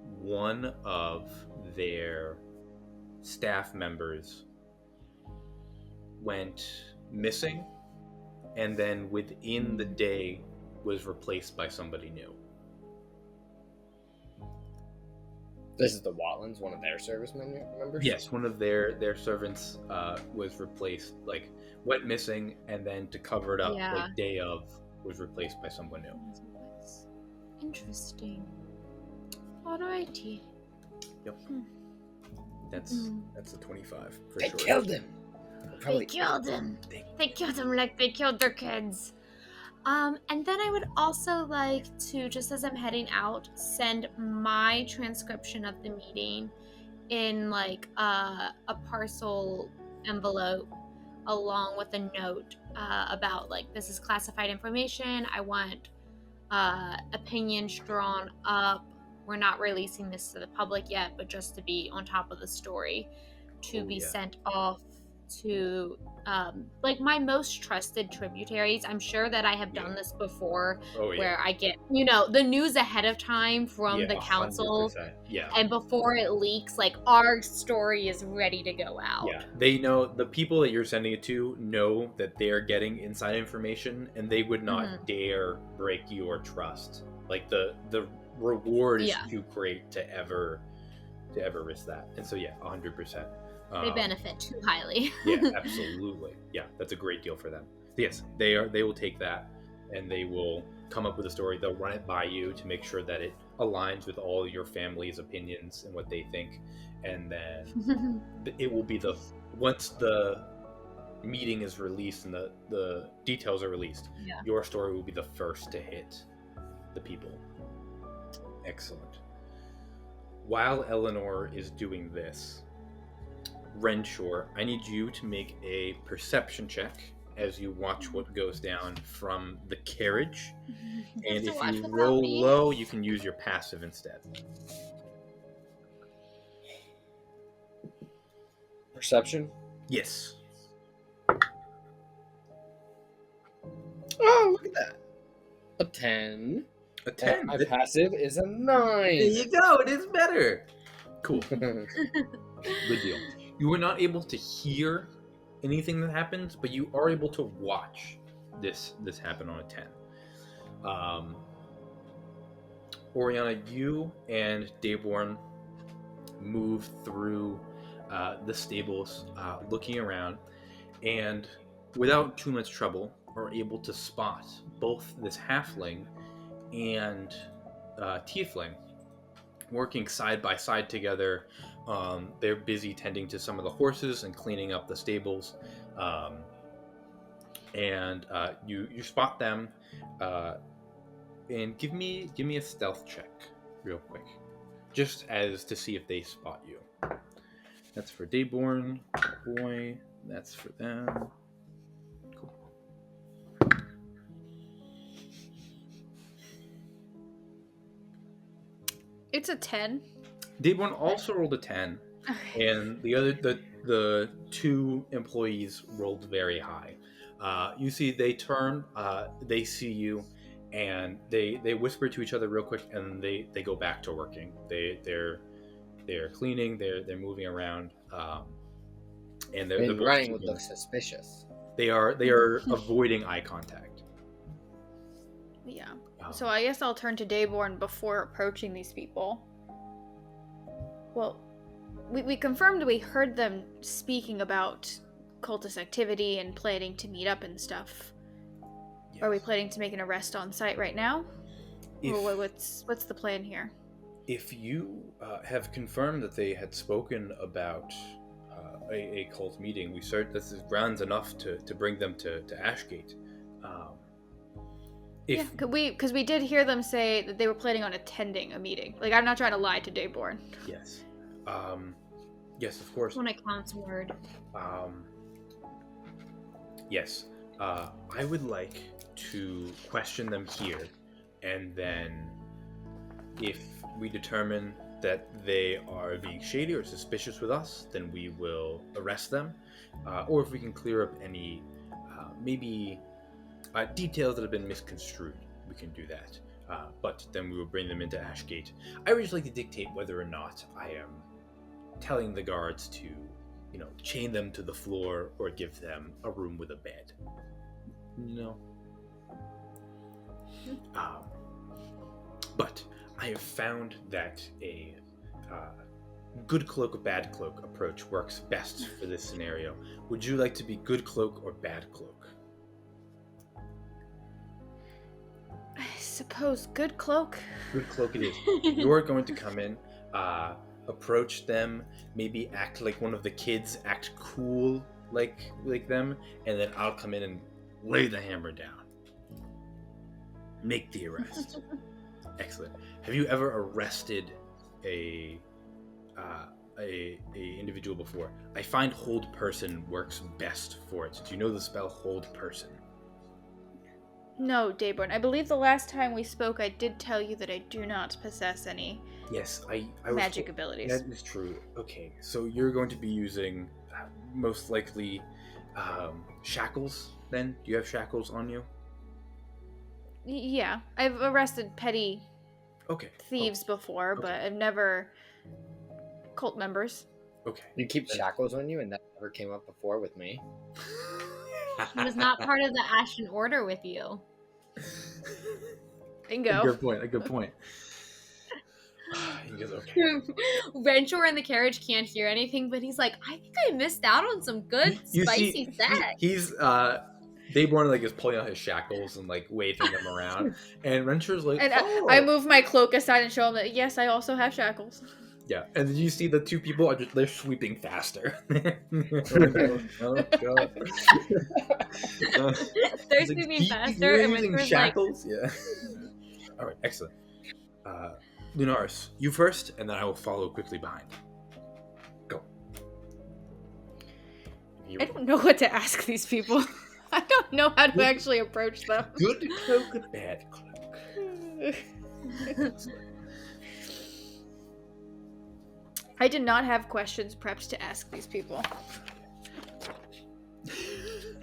one of their staff members went missing, and then within the day was replaced by somebody new. This is the Watlans, one of their service members? Yes, one of their servants was replaced, like, went missing, and then to cover it up, like, day of, was replaced by someone new. Interesting. Alrighty. Yep. That's the 25, for They sure. killed him! They killed him! They killed him like they killed their kids. And then I would also like to, just as I'm heading out, send my transcription of the meeting in like a parcel envelope along with a note about like, this is classified information. I want opinions drawn up. We're not releasing this to the public yet, but just to be on top of the story, to be sent off to like my most trusted tributaries. I'm sure that I have done this before, where I get, you know, the news ahead of time from the council, 100%. Yeah. and before it leaks, like, our story is ready to go out. Yeah, they know, the people that you're sending it to know that they're getting inside information, and they would not dare break your trust. Like, the reward is too great to ever risk that. And so 100%. They benefit too highly. Yeah, absolutely. Yeah, that's a great deal for them. Yes, they will take that, and they will come up with a story. They'll run it by you to make sure that it aligns with all your family's opinions and what they think. And then it will be once the meeting is released and the details are released, your story will be the first to hit the people. Excellent. While Eleanor is doing this, Renshor, I need you to make a perception check as you watch what goes down from the carriage. And if you roll low, you can use your passive instead. Perception? Yes. Oh, look at that. A 10. A 10. My passive is a 9. There you go. It is better. Cool. Good deal. You were not able to hear anything that happens, but you are able to watch this happen on a 10. Orianna, you and Dayborne move through the stables, looking around, and without too much trouble are able to spot both this halfling and tiefling working side by side together. They're busy tending to some of the horses and cleaning up the stables, and you spot them. And give me a stealth check, real quick, just as to see if they spot you. That's for Dayborne, boy. That's for them. Cool. It's a 10. Dayborne also rolled a 10, and the two employees rolled very high. You see, they turn, they see you, and they whisper to each other real quick, and they go back to working. They're cleaning, they're moving around, and they're running would look suspicious. They are avoiding eye contact. Yeah. So I guess I'll turn to Dayborne before approaching these people. Well, we confirmed we heard them speaking about cultist activity and planning to meet up and stuff. Yes. Are we planning to make an arrest on site right now? Or what's the plan here? If you have confirmed that they had spoken about a cult meeting, this is grounds enough to bring them to Ashgate. Yeah, because we did hear them say that they were planning on attending a meeting. Like, I'm not trying to lie to Dayborne. Yes. Yes, of course. When I count's word. Yes. I would like to question them here, and then if we determine that they are being shady or suspicious with us, then we will arrest them. Or if we can clear up any maybe details that have been misconstrued, we can do that. But then we will bring them into Ashgate. I would just like to dictate whether or not I am telling the guards to, chain them to the floor or give them a room with a bed. But I have found that a good cloak, bad cloak approach works best for this scenario. Would you like to be good cloak or bad cloak? I suppose good cloak. Good cloak it is. You're going to come in, approach them, maybe act like one of the kids, act cool like them, and then I'll come in and lay the hammer down. Make the arrest. Excellent. Have you ever arrested a individual before? I find hold person works best for it. Do you know the spell hold person? No, Dayborne. I believe the last time we spoke, I did tell you that I do not possess any Yes, I magic abilities. That is true. Okay, so you're going to be using most likely shackles. Then, do you have shackles on you? Yeah, I've arrested petty thieves before, but I've never cult members. Okay. You keep shackles on you, and that never came up before with me. He was not part of the Ashen Order with you. Bingo. A good point. He goes, okay. Renshor in the carriage can't hear anything, but he's like, I think I missed out on some good spicy sex. He's Dayborne is pulling out his shackles and waving them around, and Renshor's like, and oh. I move my cloak aside and show him that yes, I also have shackles. Yeah, and then you see the two people they're sweeping faster. Oh god. They're sweeping faster, and using shackles. Yeah. All right, excellent. Lunaris, you first, and then I will follow quickly behind. Go. I don't know what to ask these people. I don't know how to actually approach them. Good cloak and bad cloak. I did not have questions prepped to ask these people.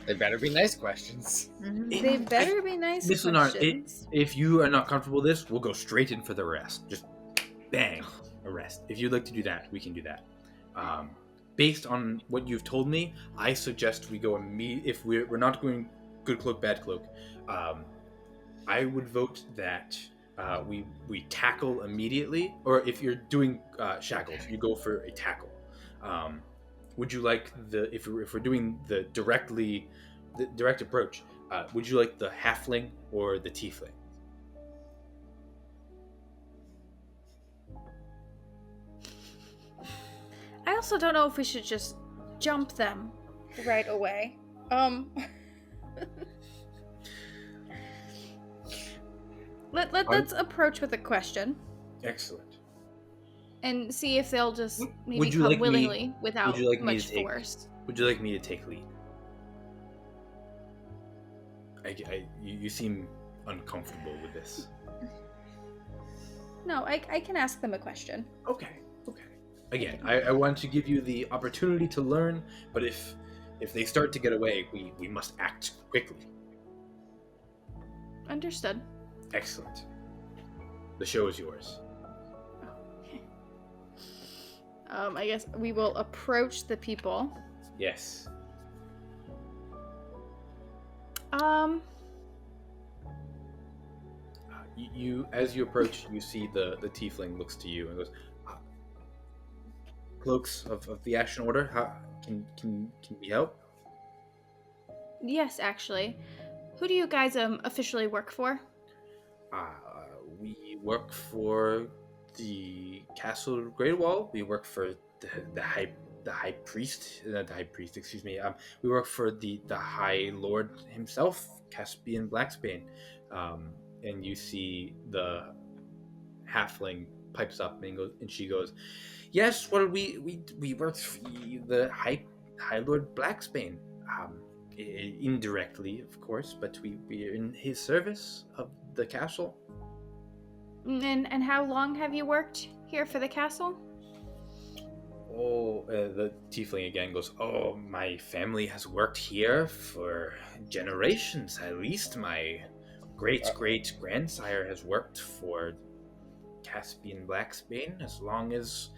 They better be nice questions. They better be nice Miss questions. If you are not comfortable with this, we'll go straight in for the arrest. Just bang, arrest. If you'd like to do that, we can do that. Based on what you've told me, I suggest we go if we're not going good cloak, bad cloak. I would vote that we tackle immediately, or if you're doing shackles, you go for a tackle. Would you like if we're doing the direct approach? Would you like the halfling or the tiefling? I also don't know if we should just jump them right away. Let's approach with a question. Excellent. And see if they'll just maybe you come like willingly without much me force. Would you like me to take lead? You seem uncomfortable with this. No, I can ask them a question. Okay. Again, I want to give you the opportunity to learn, but if they start to get away, we must act quickly. Understood. Excellent. The show is yours. I guess we will approach the people. Yes. You as you approach, you see the tiefling looks to you and goes, "Cloaks of the Ashen Order. How can we help?" Yes, actually. Who do you guys officially work for? We work for the Castle Great Wall. We work for the High Priest. Not the High Priest, excuse me. We work for the High Lord himself, Caspian Blacksbane. And you see the halfling pipes up and she goes, "Yes, well, we worked for the High Lord Blacksbane, indirectly, of course, but we are in his service of the castle." And how long have you worked here for the castle? Oh, the tiefling again goes, "Oh, my family has worked here for generations. At least my great-great-grandsire has worked for Caspian Blacksbane as long as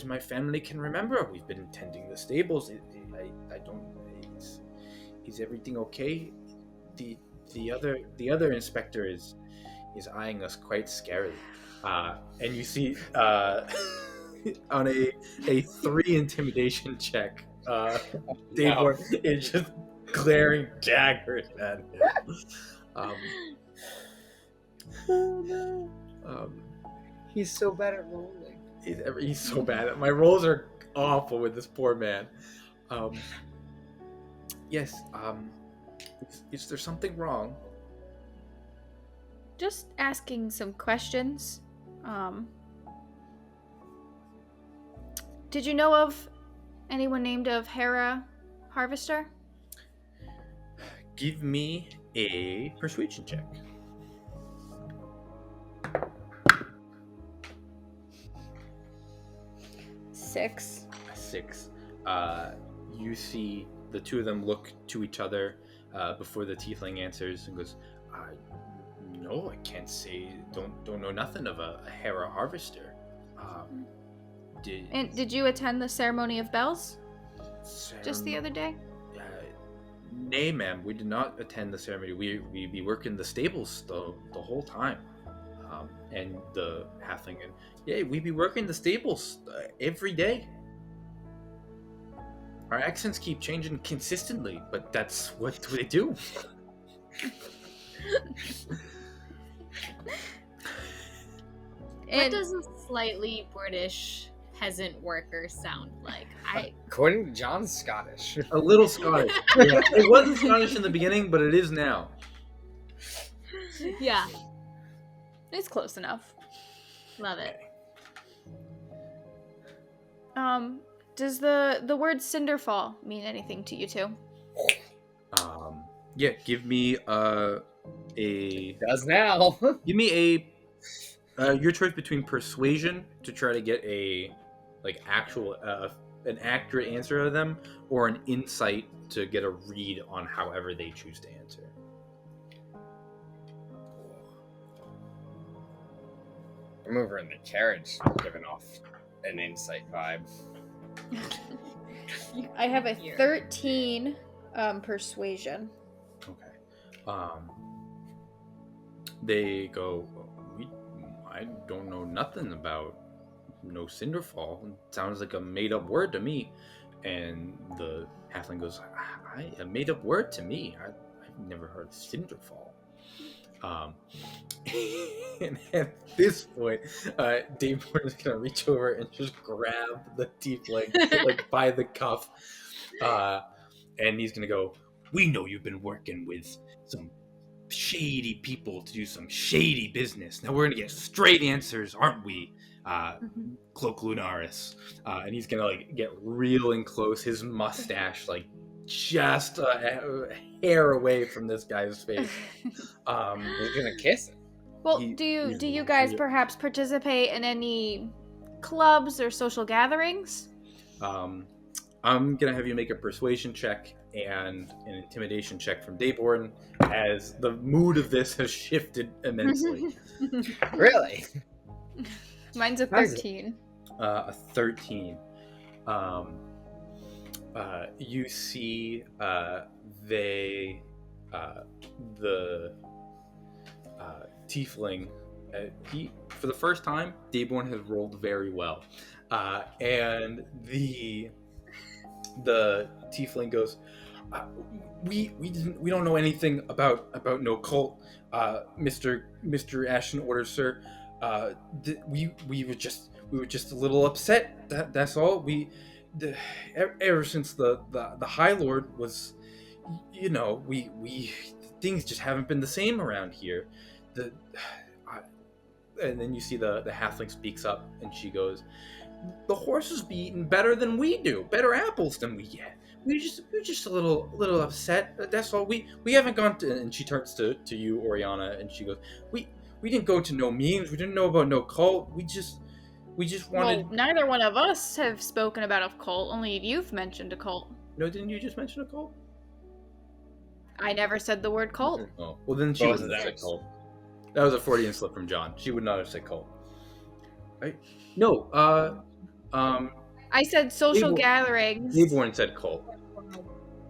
my family can remember. We've been tending the stables. I don't... Is everything okay?" The other inspector is eyeing us quite scarily. And you see... on a 3 intimidation check, Dayborne is just glaring daggers at him. He's so bad at rolling. He's so bad. My rolls are awful with this poor man. Yes. Is there something wrong? Just asking some questions. Did you know of anyone named of Hera Harvester? Give me a persuasion check. 6. 6. You see the two of them look to each other before the tiefling answers and goes, "No, I can't say. Don't know nothing of a Hera Harvester." Did you attend the ceremony of bells just the other day? Nay, ma'am, we did not attend the ceremony. We be working the stables the whole time. And the halfling, and yeah, we be working the stables every day. Our accents keep changing consistently, but that's what they do. What does a slightly British peasant worker sound like? According to John, Scottish. A little Scottish. Yeah. It wasn't Scottish in the beginning, but it is now. Yeah, It's close enough. love it. Does the word Cinderfall mean anything to you two? Yeah, give me Does now. give me your choice between persuasion to try to get a an accurate answer out of them, or an insight to get a read on however they choose to answer. I'm over in the carriage, giving off an insight vibe. I have a Here. 13 persuasion. Okay. They go, I don't know nothing about no Cinderfall. It sounds like a made-up word to me. And the halfling goes, a made-up word to me. I've never heard of Cinderfall. And at this point, Dayborne is gonna reach over and just grab the tiefling like by the cuff, and he's gonna go, "We know you've been working with some shady people to do some shady business. Now we're gonna get straight answers, aren't we, Cloak Lunaris?" And he's gonna like get real in close, his mustache like just a hair away from this guy's face. He's gonna kiss it. Well, do you guys perhaps participate in any clubs or social gatherings? I'm gonna have you make a persuasion check and an intimidation check from Dayborne, as the mood of this has shifted immensely. Really? Mine's a Nice. 13. A 13. You see, the tiefling, he, for the first time, Dayborne has rolled very well, and the tiefling goes, we don't know anything about no cult, Mr. Ashton orders, sir. We were just a little upset. That's all. Ever since the High Lord was, things just haven't been the same around here. And then you see the halfling speaks up, and she goes, "The horses be eating better than we do, better apples than we get. We're just a little upset. That's all. We haven't gone to." And she turns to you, Orianna, and she goes, "We didn't go to no meetings. We didn't know about no cult. We just wanted." Well, neither one of us have spoken about a cult. Only you've mentioned a cult. No, didn't you just mention a cult? I never said the word cult. Oh, well then she Both wouldn't of have said those. cult. That was a Freudian slip from John. She would not have said cult. Right? No. I said social Dayborne- gatherings. Dayborne said cult.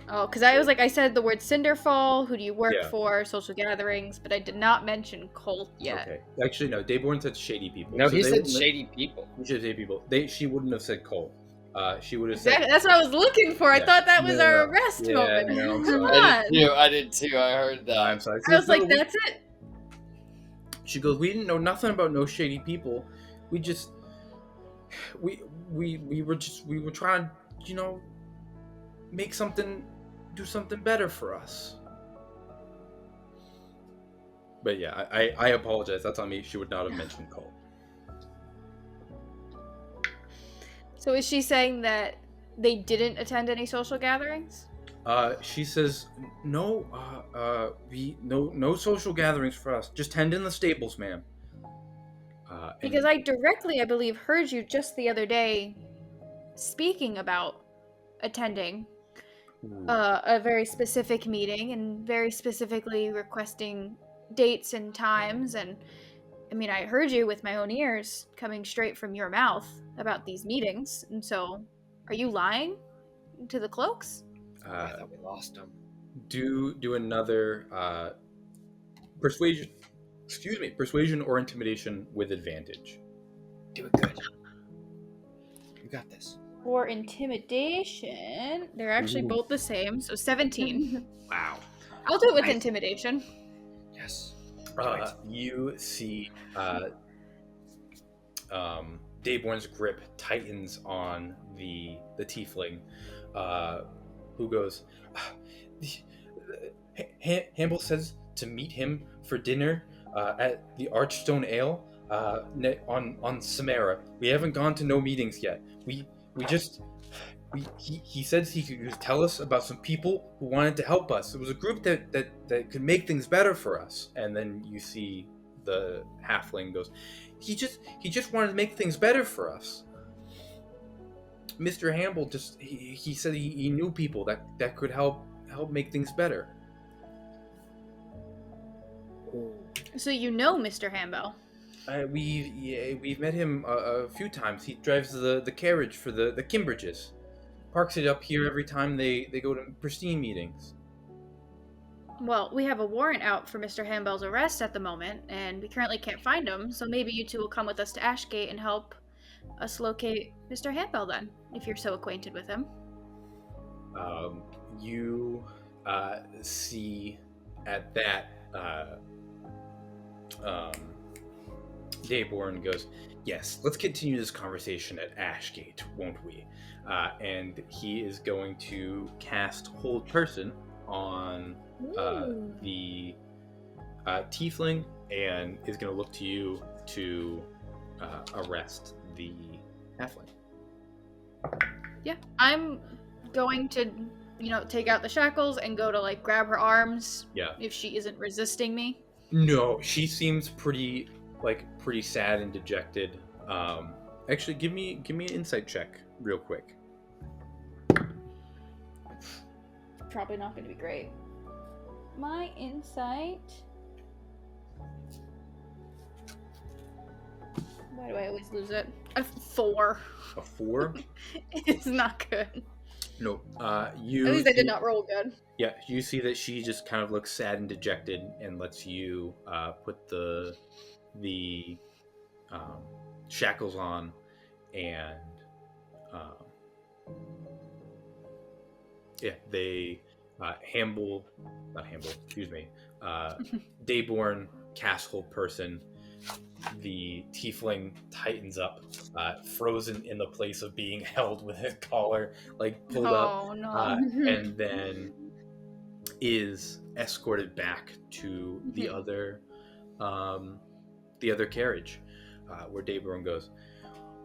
Oh, because I was like, I said the word Cinderfall. Who do you work Yeah. for? Social gatherings, but I did not mention cult yet. Okay. Actually, no. Dayborne said shady people. No, So he they said wouldn't have- shady people. He should say people. She wouldn't have said cult. She would have said. Exactly. That's what I was looking for. I Yeah. thought that was No, our no. arrest Yeah, moment. no, I'm Come sorry. on. I did too. I heard that. I'm sorry. I was like, No, that's it. She goes, "We didn't know nothing about no shady people. We just, we were trying to, do something better for us." But yeah, I apologize. That's on me. She would not have mentioned cult. So is she saying that they didn't attend any social gatherings? She says, "No, no social gatherings for us. Just tend in the stables, ma'am." And- Because I directly, I believe, heard you just the other day speaking about attending Ooh. a very specific meeting and very specifically requesting dates and times. And I mean, I heard you with my own ears coming straight from your mouth about these meetings. And so, are you lying to the cloaks? I thought we lost him. do another persuasion. Excuse me, persuasion or intimidation with advantage. Do it good. You got this. For intimidation, they're actually Ooh. both the same. So 17. Wow. I'll do it with Nice. intimidation. Yes. You see Dayborne's grip tightens on the tiefling, who goes, Hamble says to meet him for dinner at the Archstone Ale on Samara. We haven't gone to no meetings yet. He says he could tell us about some people who wanted to help us. It was a group that could make things better for us. And then you see the halfling goes, he just wanted to make things better for us. Mr. Hamble he said he knew people that could help make things better. So you know Mr. Hambo. We've met him a few times. He drives the carriage for the Kimbridges. Parks it up here every time they go to pristine meetings. Well, we have a warrant out for Mr. Hambell's arrest at the moment, and we currently can't find him, so maybe you two will come with us to Ashgate and help us locate Mr. Hambell then, if you're so acquainted with him. You see at that Dayborne goes, "Yes, let's continue this conversation at Ashgate, won't we?" And he is going to cast Hold Person on the tiefling, and is going to look to you to arrest the halfling. Yeah, I'm going to, take out the shackles and go to, grab her arms. Yeah. If she isn't resisting me. No, she seems pretty sad and dejected. Actually, give me an insight check real quick. Probably not going to be great. My insight... Why do I always lose it? A 4. A 4? It's not good. No. You. At least I did not roll good. Yeah, you see that she just kind of looks sad and dejected, and lets you put the shackles on, and they Dayborne cast Hold Person. The tiefling tightens up, frozen in the place of being held with his collar pulled up. Oh no. And then is escorted back to the other carriage, where Dayborne goes,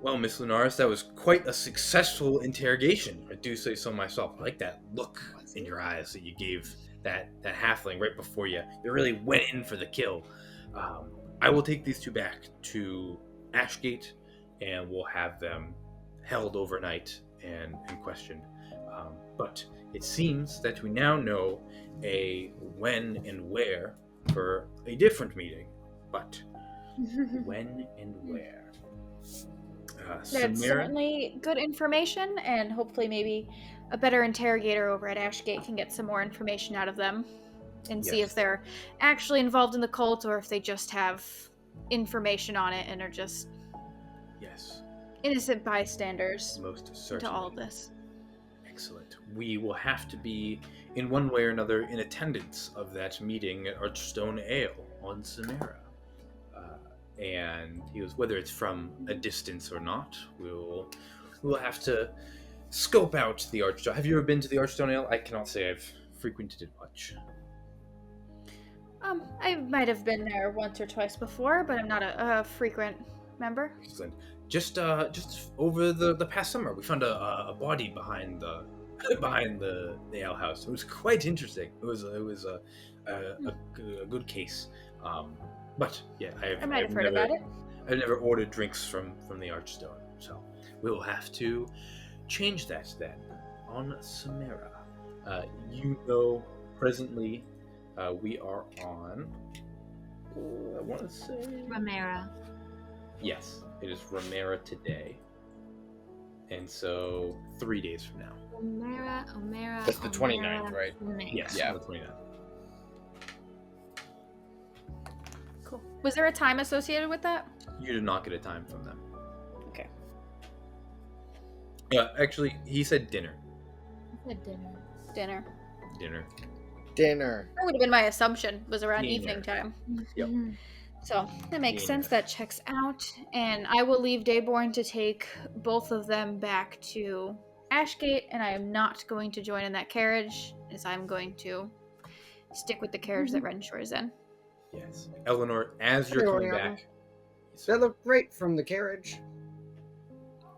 "Well, Miss Lunaris, that was quite a successful interrogation. I do say so myself. I like that look in your eyes that you gave that halfling right before you really went in for the kill. I will take these two back to Ashgate, and we'll have them held overnight and questioned. But it seems that we now know a when and where for a different meeting. But when and where?" That's Samira? certainly good information, and hopefully maybe a better interrogator over at Ashgate can get some more information out of them and see Yes. if they're actually involved in the cult or if they just have information on it and are just Yes, innocent bystanders most certainly. to all of this. Excellent. We will have to be, in one way or another, in attendance of that meeting at Archstone Ale on Samira. And he goes, whether it's from a distance or not, we'll have to scope out the Archstone. Have you ever been to the Archstone Ale? I cannot say I've frequented it much. I might have been there once or twice before, but I'm not a frequent member. Excellent. Just over the past summer, we found a body behind the ale house. It was quite interesting. It was a good case. But yeah, I might have heard about it. I've never ordered drinks from the Archstone, so we'll have to change that then on Samira. Presently we are on. I want to say Ramera. yes, it is Ramera today, and so 3 days from now. Omera. That's the 29th, right? Yes, Yeah. on the 29th. Cool. Was there a time associated with that? You did not get a time from them. Okay. Actually, he said dinner. Dinner. Dinner. That would have been my assumption, was around Dinner. evening time. Yep. So that makes Dinner. sense. That checks out. And I will leave Dayborne to take both of them back to Ashgate, and I am not going to join in that carriage, as I'm going to stick with the carriage that Renshor is in. Yes. Eleanor, as you're coming back. They look great from the carriage.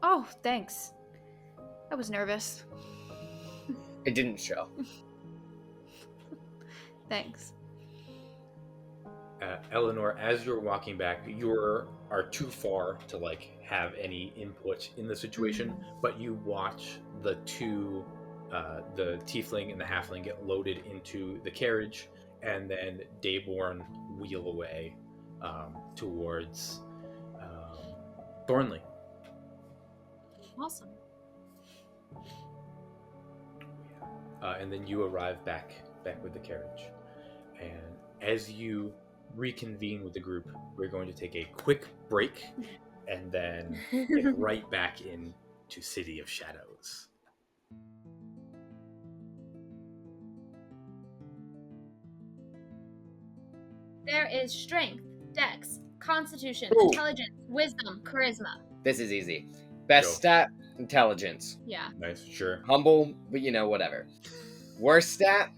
Oh, thanks. I was nervous. It didn't show. Thanks. Eleanor, as you're walking back, you are too far to have any input in the situation, but you watch the two, the tiefling and the halfling, get loaded into the carriage, and then Dayborne wheel away towards Thornley. Awesome. And then you arrive back with the carriage. And as you reconvene with the group, we're going to take a quick break and then get right back into City of Shadows. There is strength, dex, constitution, Ooh. intelligence, wisdom, charisma. This is easy. Best Go. stat, intelligence. Yeah. Nice, sure. Humble, but whatever. Worst stat,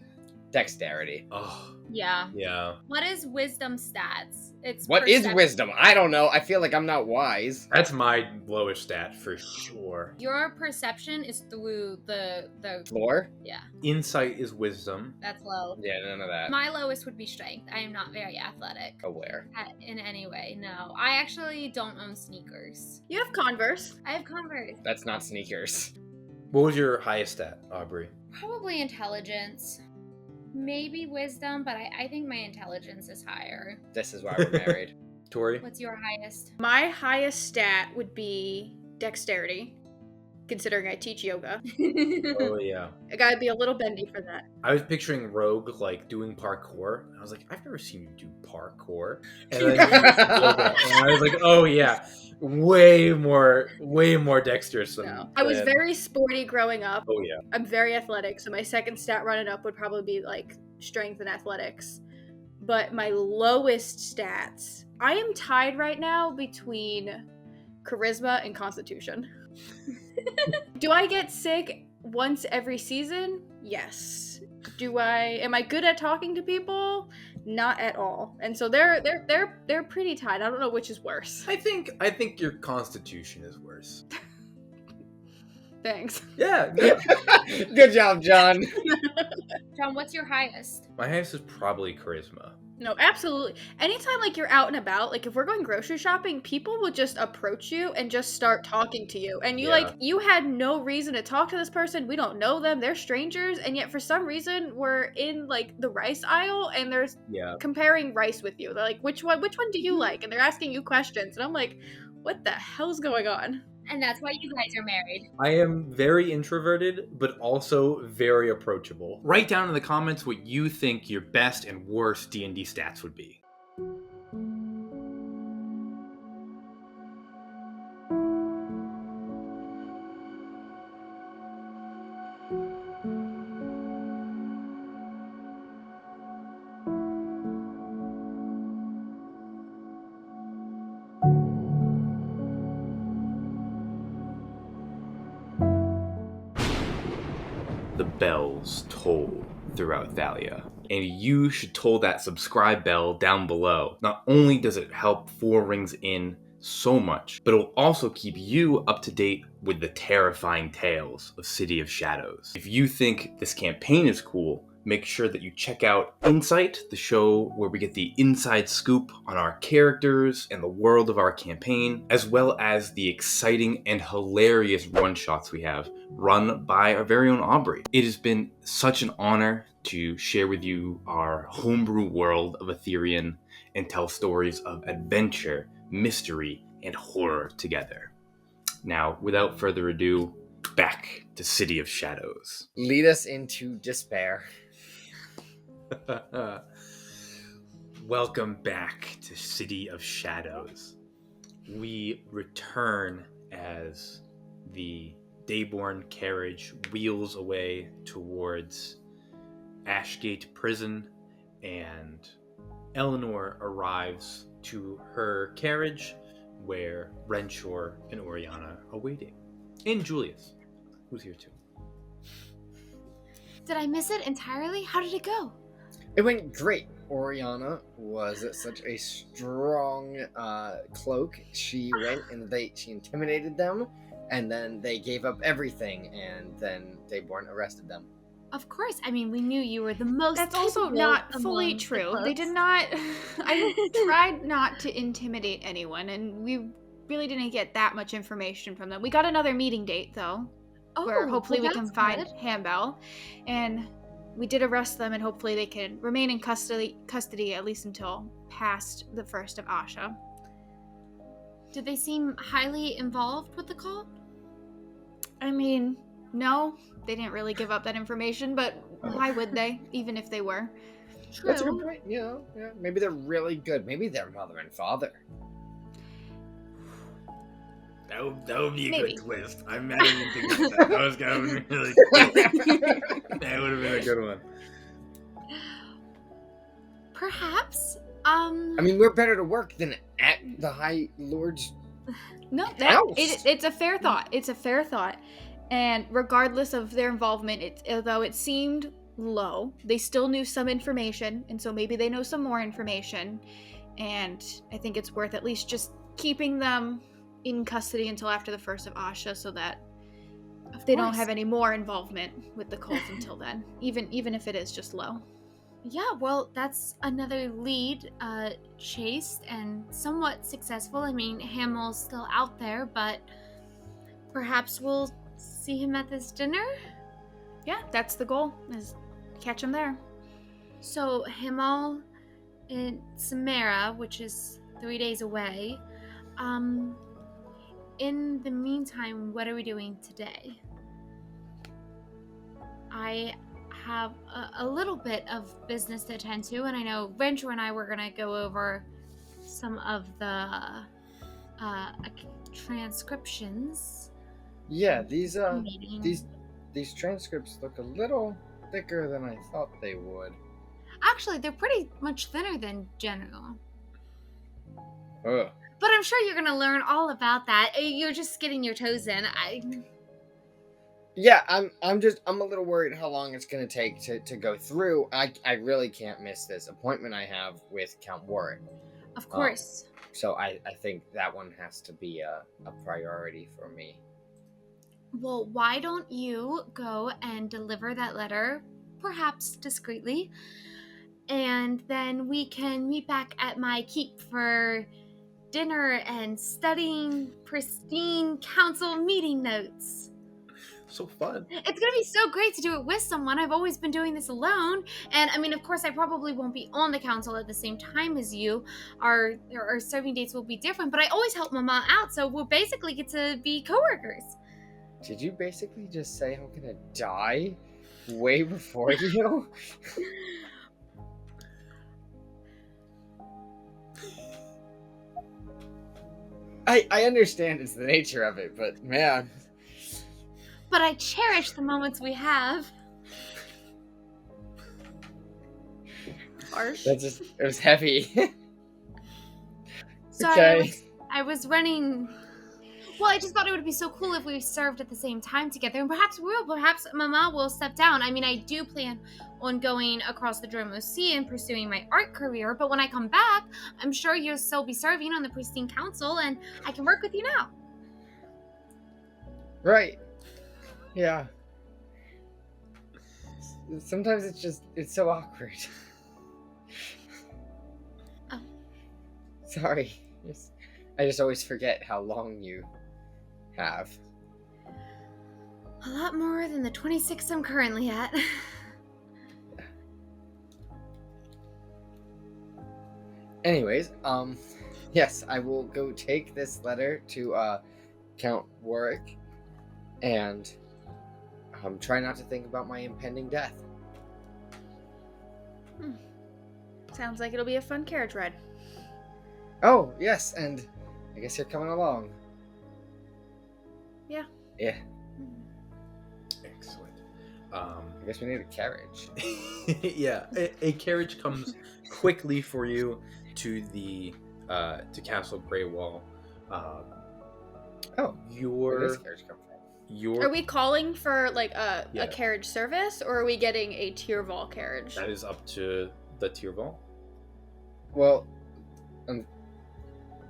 dexterity. Oh, Yeah. yeah. What is wisdom stats? It's What is perception. wisdom? I don't know. I feel like I'm not wise. That's my lowest stat for sure. Your perception is through the Floor? yeah. Insight is wisdom. That's low. Yeah, none of that. My lowest would be strength. I am not very athletic Aware. in any way. No, I actually don't own sneakers. You have Converse. I have Converse. That's not sneakers. What was your highest stat, Aubrey? Probably intelligence. Maybe wisdom, but I think my intelligence is higher. This is why we're married. Tori? What's your highest? My highest stat would be dexterity, considering I teach yoga. Oh, yeah. I gotta be a little bendy for that. I was picturing Rogue doing parkour. I was like, I've never seen you do parkour. And then yoga, and I was like, oh yeah, way more dexterous than. No. I was than- very sporty growing up. Oh yeah. I'm very athletic, so my second stat running up would probably be strength and athletics. But my lowest stats, I am tied right now between charisma and constitution. Do I get sick once every season? Yes. Am I good at talking to people? Not at all. And so they're pretty tied. I don't know which is worse. I think your constitution is worse. Thanks. Yeah. Good job, John. John, what's your highest? My highest is probably charisma. No, absolutely. Anytime like you're out and about, like if we're going grocery shopping, people will just approach you and just start talking to you. And you had no reason to talk to this person. We don't know them. They're strangers. And yet for some reason we're in like the rice aisle and they're comparing rice with you. They're like, which one do you like? And they're asking you questions. And I'm like, what the hell's going on? And that's why you guys are married. I am very introverted, but also very approachable. Write down in the comments what you think your best and worst D&D stats would be. The bells toll throughout Thalia, and you should toll that subscribe bell down below. Not only does it help Four Rings In so much, but it'll also keep you up to date with the terrifying tales of City of Shadows. If you think this campaign is cool, make sure that you check out Insight, the show where we get the inside scoop on our characters and the world of our campaign, as well as the exciting and hilarious one-shots we have run by our very own Aubrey. It has been such an honor to share with you our homebrew world of Ethereum and tell stories of adventure, mystery, and horror together. Now, without further ado, back to City of Shadows. Lead us into despair. Welcome back to City of Shadows. We return as the Dayborne carriage wheels away towards Ashgate Prison, and Eleanore arrives to her carriage where Renshor and Orianna are waiting. And Julius, who's here too. Did I miss it entirely? How did it go? It went great. Orianna was such a strong cloak. She went and she intimidated them, and then they gave up everything, and then Dayborne arrested them. Of course. I mean, we knew you were the most. That's also not fully true. They did not. I tried not to intimidate anyone, and we really didn't get that much information from them. We got another meeting date, though, where hopefully we can find Hambell, and we did arrest them, and hopefully they can remain in custody at least until past the 1st of Asha. Did they seem highly involved with the cult? I mean, no, they didn't really give up that information, but why would they, even if they were? True. That's a good point. Yeah. Maybe they're really good. Maybe they're mother and father. That would be a good twist. I'm not even thinking that. That was going to be really good. That would have been a good one. Perhaps. I mean, we're better to work than at the High Lord's. No, it's a fair thought. It's a fair thought. And regardless of their involvement, although it seemed low, they still knew some information, and so maybe they know some more information. And I think it's worth at least just keeping them in custody until after the 1st of Asha, so that if they don't have any more involvement with the cult until then, even if it is just low. Yeah, well, that's another lead chased and somewhat successful. I mean, Hamill's still out there, but perhaps we'll see him at this dinner? Yeah, that's the goal, is catch him there. So, Hamil in Samara, which is 3 days away. In the meantime, what are we doing today? I have a little bit of business to attend to, and I know Renshor and I were going to go over some of the transcriptions. Yeah, these transcripts look a little thicker than I thought they would. Actually, they're pretty much thinner than general. Ugh. But I'm sure you're going to learn all about that. You're just getting your toes in. Yeah, I'm a little worried how long it's gonna take to go through. I really can't miss this appointment I have with Count Warwick. Of course. So I think that one has to be a priority for me. Well, why don't you go and deliver that letter, perhaps discreetly, and then we can meet back at my keep for dinner and studying pristine council meeting notes. So fun. It's gonna be so great to do it with someone. I've always been doing this alone, and I mean, of course, I probably won't be on the council at the same time as you. Our serving dates will be different, but I always help Mama out, so we'll basically get to be coworkers. Did you basically just say I'm gonna die way before you? I understand it's the nature of it, but man. But I cherish the moments we have. Harsh. It was heavy. Sorry, Okay. I was running. Well, I just thought it would be so cool if we served at the same time together, and perhaps we will. Perhaps Mama will step down. I mean, I do plan on going across the Dromo Sea and pursuing my art career, but when I come back, I'm sure you'll still be serving on the Pristine Council, and I can work with you now. Right. Yeah. Sometimes it's so awkward. Oh. Sorry. I just always forget how long you have. A lot more than the 26 I'm currently at. Anyways, yes, I will go take this letter to Count Warwick and try not to think about my impending death. Sounds like it'll be a fun carriage ride. Oh, yes, and I guess you're coming along. Yeah. Yeah. Excellent. I guess we need a carriage. Yeah, a carriage comes quickly for you to the to Castle Greywall. Where Your does carriage come from? Are we calling for like a Yeah. carriage service, or are we getting a Tyrval carriage? That is up to the Tyrval. Well,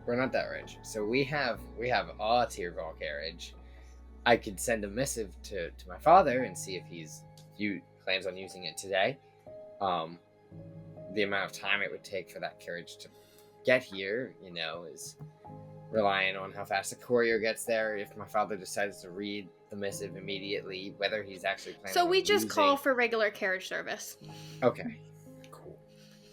we're not that rich, so we have a Tyrval carriage. I could send a missive to my father and see if he plans on using it today. The amount of time it would take for that carriage to get here, is relying on how fast the courier gets there. If my father decides to read the missive immediately, whether he's actually planning. So we on just using... call for regular carriage service. Okay. Cool.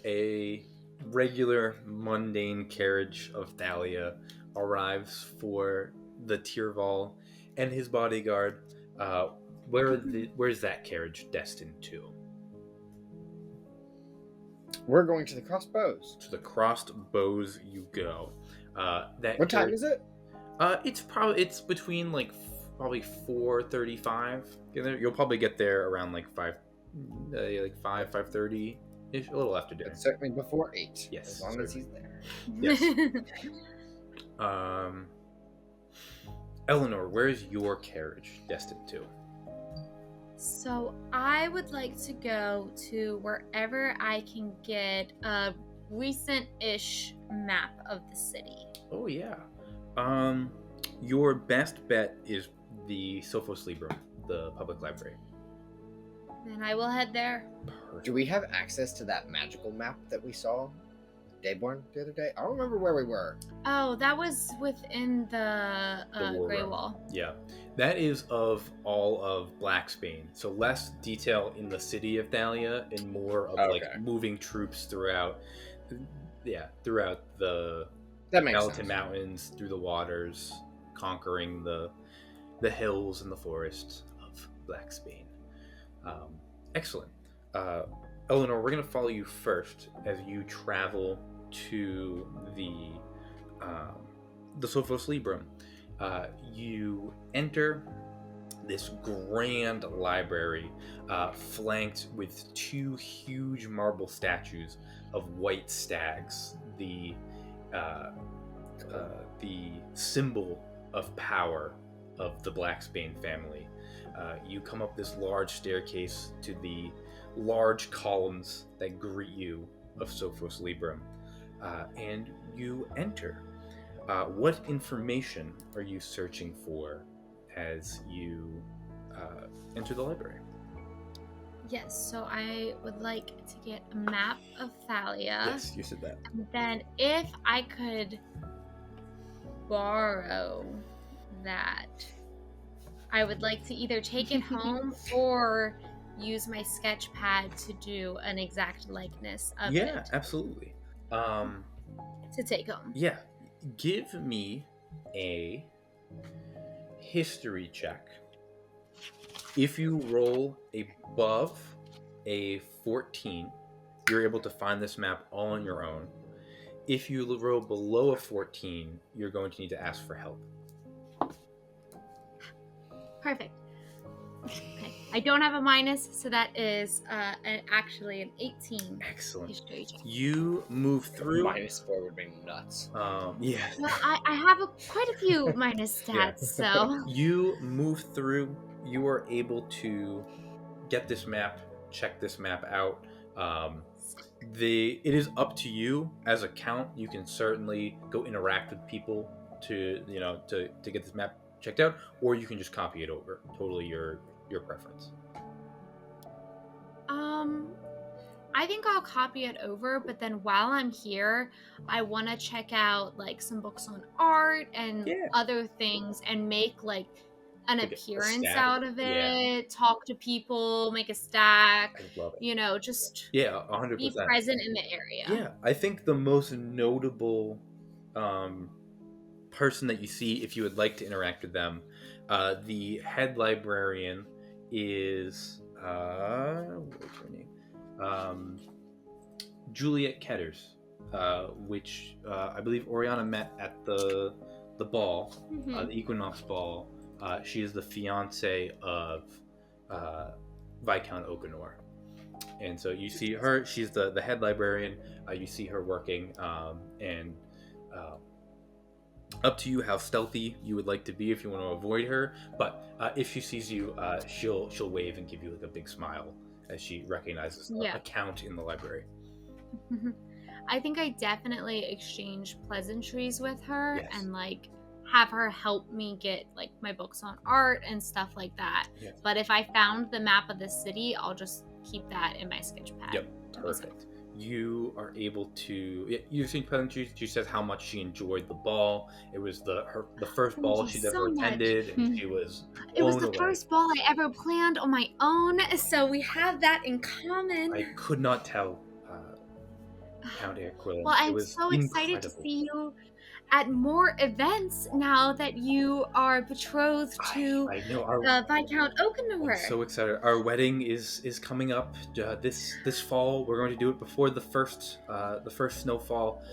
A regular mundane carriage of Thalia arrives for the Tyrval and his bodyguard. Where's that carriage destined to? We're going to the crossbows. To the crossed bows you go. What time is it? It's between probably 4:35. You'll probably get there around 5:30 ish, a little after dinner. It's certainly before 8. Yes, As long as he's there. Yes. Eleanor, where is your carriage destined to? So I would like to go to wherever I can get a recent-ish map of the city. Oh yeah. Your best bet is the Sophos Librum, the public library. Then I will head there. Do we have access to that magical map that we saw Dayborne the other day? I don't remember where we were. Oh, that was within the War Grey Room. Wall. Yeah, that is of all of Black Spain. So less detail in the city of Thalia and more of moving troops throughout. Yeah, throughout the That makes Gallatin sense. Mountains, through the waters, conquering the hills and the forests of Black Spain. Excellent. Eleanor, we're going to follow you first as you travel to the Sophos Librum. You enter this grand library flanked with 2 huge marble statues of white stags, the symbol of power of the Black Spain family. you come up this large staircase to the large columns that greet you of Sophos Librum, and you enter. What information are you searching for as you enter the library? Yes, so I would like to get a map of Thalia. Yes, you said that. And then if I could borrow that, I would like to either take it home or use my sketch pad to do an exact likeness of it. Yeah, absolutely. To take home. Yeah, give me a history check. If you roll above a 14, you're able to find this map all on your own. If you roll below a 14, you're going to need to ask for help. Perfect. Okay. I don't have a minus, so that is actually an 18. Excellent. History check. You move through. -4 would be nuts. Yeah. Well, I have quite a few minus stats, so... You move through. You are able to get this map, check this map out. It is up to you as a count. You can certainly go interact with people to get this map checked out, or you can just copy it over. Totally your preference. I think I'll copy it over, but then while I'm here, I want to check out like some books on art and other things and make like an appearance out of it, talk to people, make a stack, I love it. Just 100%. be present in the area. Yeah, I think the most notable person that you see, if you would like to interact with them, the head librarian is what's her name? Juliet Ketters, which I believe Orianna met at the ball, the Equinox ball. She is the fiance of Viscount Orianna. And so you see her, she's the head librarian. You see her working, and up to you how stealthy you would like to be if you want to avoid her. But if she sees you, she'll wave and give you like a big smile as she recognizes a count in the library. I think I definitely exchange pleasantries with her and like have her help me get like my books on art and stuff like that. Yes. But if I found the map of the city, I'll just keep that in my sketch pad. Yep, perfect. You are able to. You exchange pleasantries. She says how much she enjoyed the ball. It was the first ball she'd ever attended, and she was. It was the first ball I ever planned on my own, so we have that in common. I could not tell, Count Quillen. Well, I'm so excited to see you at more events now that you are betrothed to Viscount Orianna. I'm so excited. Our wedding is coming up this fall. We're going to do it before the first snowfall.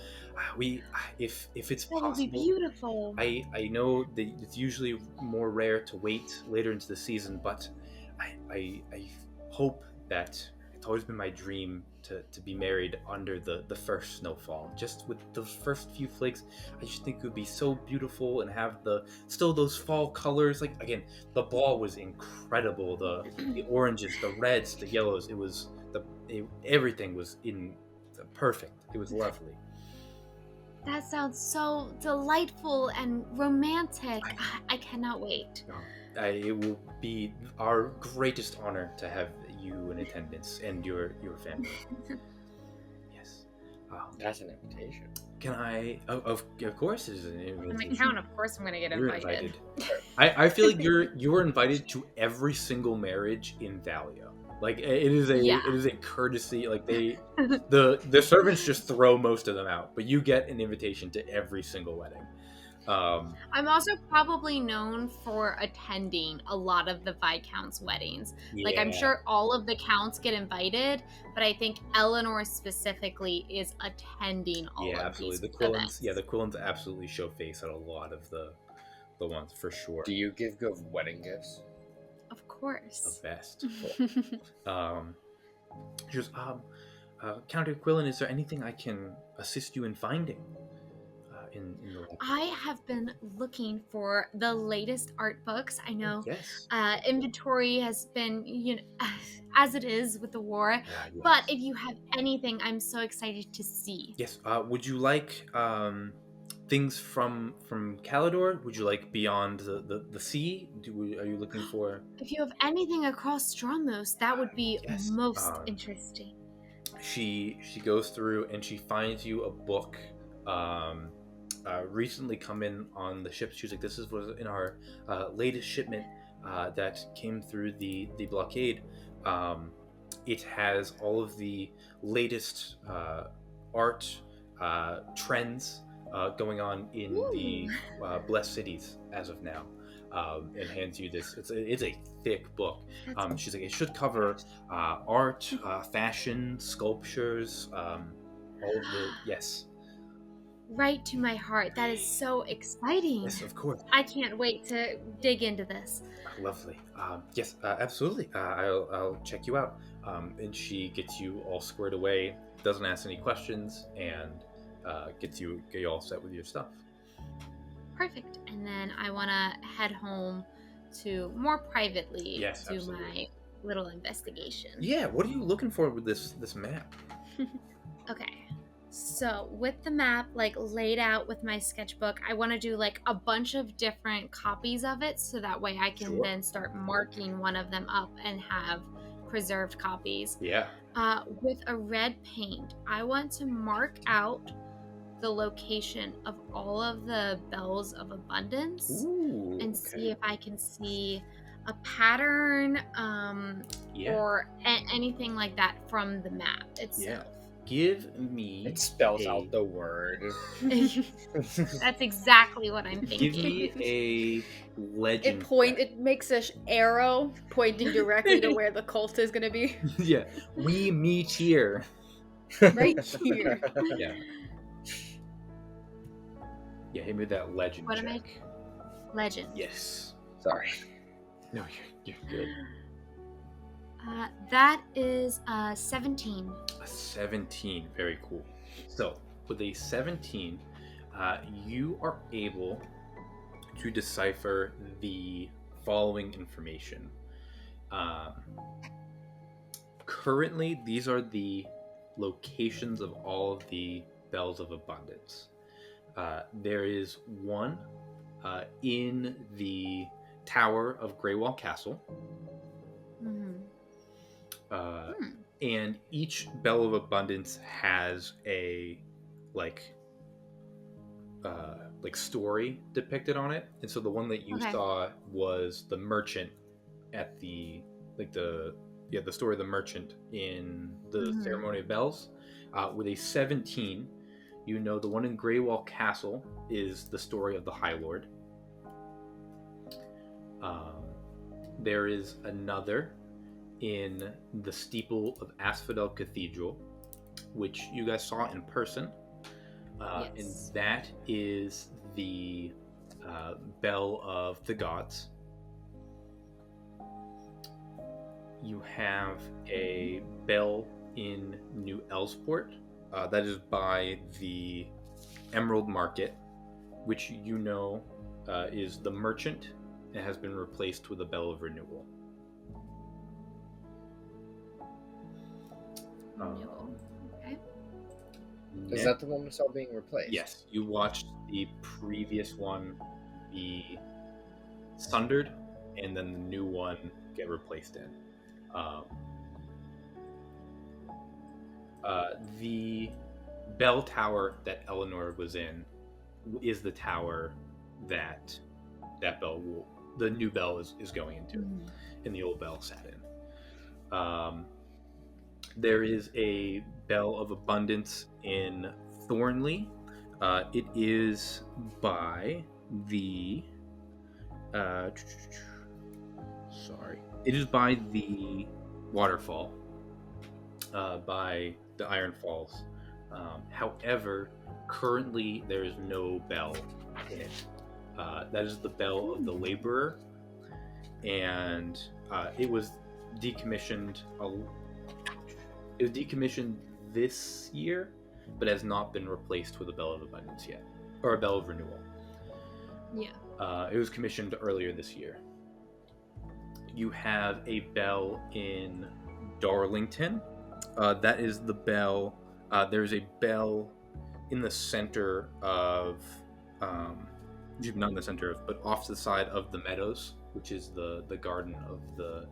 If it's possible, that would be beautiful. I know that it's usually more rare to wait later into the season, but I hope that it's always been my dream to be married under the first snowfall. Just with those first few flakes, I just think it would be so beautiful and have still those fall colors. Like again, the ball was incredible. The oranges, the reds, the yellows. Everything was perfect. It was lovely. That sounds so delightful and romantic. I cannot wait. It will be our greatest honor to have you in attendance and your family. Yes. That's an invitation. Can I? Of course, it is an invitation. On my count, of course, I'm going to get invited. I feel like you're invited to every single marriage in Thalia. Like it is a courtesy. Like the servants just throw most of them out, but you get an invitation to every single wedding. I'm also probably known for attending a lot of the Viscount's weddings. Yeah. Like, I'm sure all of the counts get invited, but I think Eleonore specifically is attending all of these events. Yeah, the Quillens absolutely show face at a lot of the ones, for sure. Do you give good wedding gifts? Of course. The best. Just, Count Quillen, is there anything I can assist you in finding? in the I have been looking for the latest art books. I know Yes. inventory has been, as it is with the war. Yes. But if you have anything, I'm so excited to see. Yes. Would you like things from Calidor? Would you like beyond the sea? Are you looking for? If you have anything across Stromos, that would be Yes. most interesting. She goes through and she finds you a book recently come in on the ship. She was like, this was in our latest shipment that came through the blockade. It has all of the latest art trends going on in the blessed cities as of now. And hands you this. It's a thick book. She's like, it should cover art, fashion, sculptures, all of the yes. Right to my heart. That is so exciting. Yes, of course. I can't wait to dig into this. Lovely. Yes, absolutely. I'll check you out. And she gets you all squared away, doesn't ask any questions, and get you all set with your stuff. Perfect. And then I want to head home to more privately do absolutely. my little investigation. Yeah, what are you looking for with this map? Okay. So with the map laid out with my sketchbook, I want to do a bunch of different copies of it so that way I can then start marking one of them up and have preserved copies. Yeah. With a red paint, I want to mark out the location of all of the bells of abundance. Ooh, and see if I can see a pattern or anything like that from the map itself. Yeah. Give me. It spells out the word. That's exactly what I'm thinking. Give me a legend. It makes an arrow pointing directly to where the cult is going to be. Yeah. We meet here. Right here. Yeah. Yeah, hit me with that legend What check. am I? Legend. Yes. Sorry. No, you're good. That is 17. A 17. Very cool. So, with a 17, you are able to decipher the following information. Currently, these are the locations of all of the bells of abundance. There is one in the tower of Greywall Castle. Mm-hmm. And each bell of abundance has a story depicted on it. And so the one that you saw was the merchant at the story of the merchant in the Ceremony of Bells. With a 17, you know the one in Greywall Castle is the story of the High Lord. There is another in the steeple of Asphodel Cathedral, which you guys saw in person. And that is the Bell of the Gods. You have a bell in New Elsport that is by the Emerald Market, which you know is the merchant. It has been replaced with a Bell of Renewal. Okay. Is that the one we saw being replaced? Yes, you watched the previous one be sundered, and then the new one get replaced in. The bell tower that Eleonore was in is the tower that the new bell is going into, and the old bell sat in. There is a Bell of Abundance in Thornley. It is by the it is by the waterfall, by the Iron Falls. However, currently there is no bell in it. That is the Bell of the Laborer, and it was decommissioned. It was decommissioned this year, but has not been replaced with a Bell of Abundance yet. or a bell of renewal. Yeah. It was commissioned earlier this year. You have a bell in Darlington. That is the bell. There's a bell in the center of, not in the center of, but off to the side of the meadows, which is the garden of the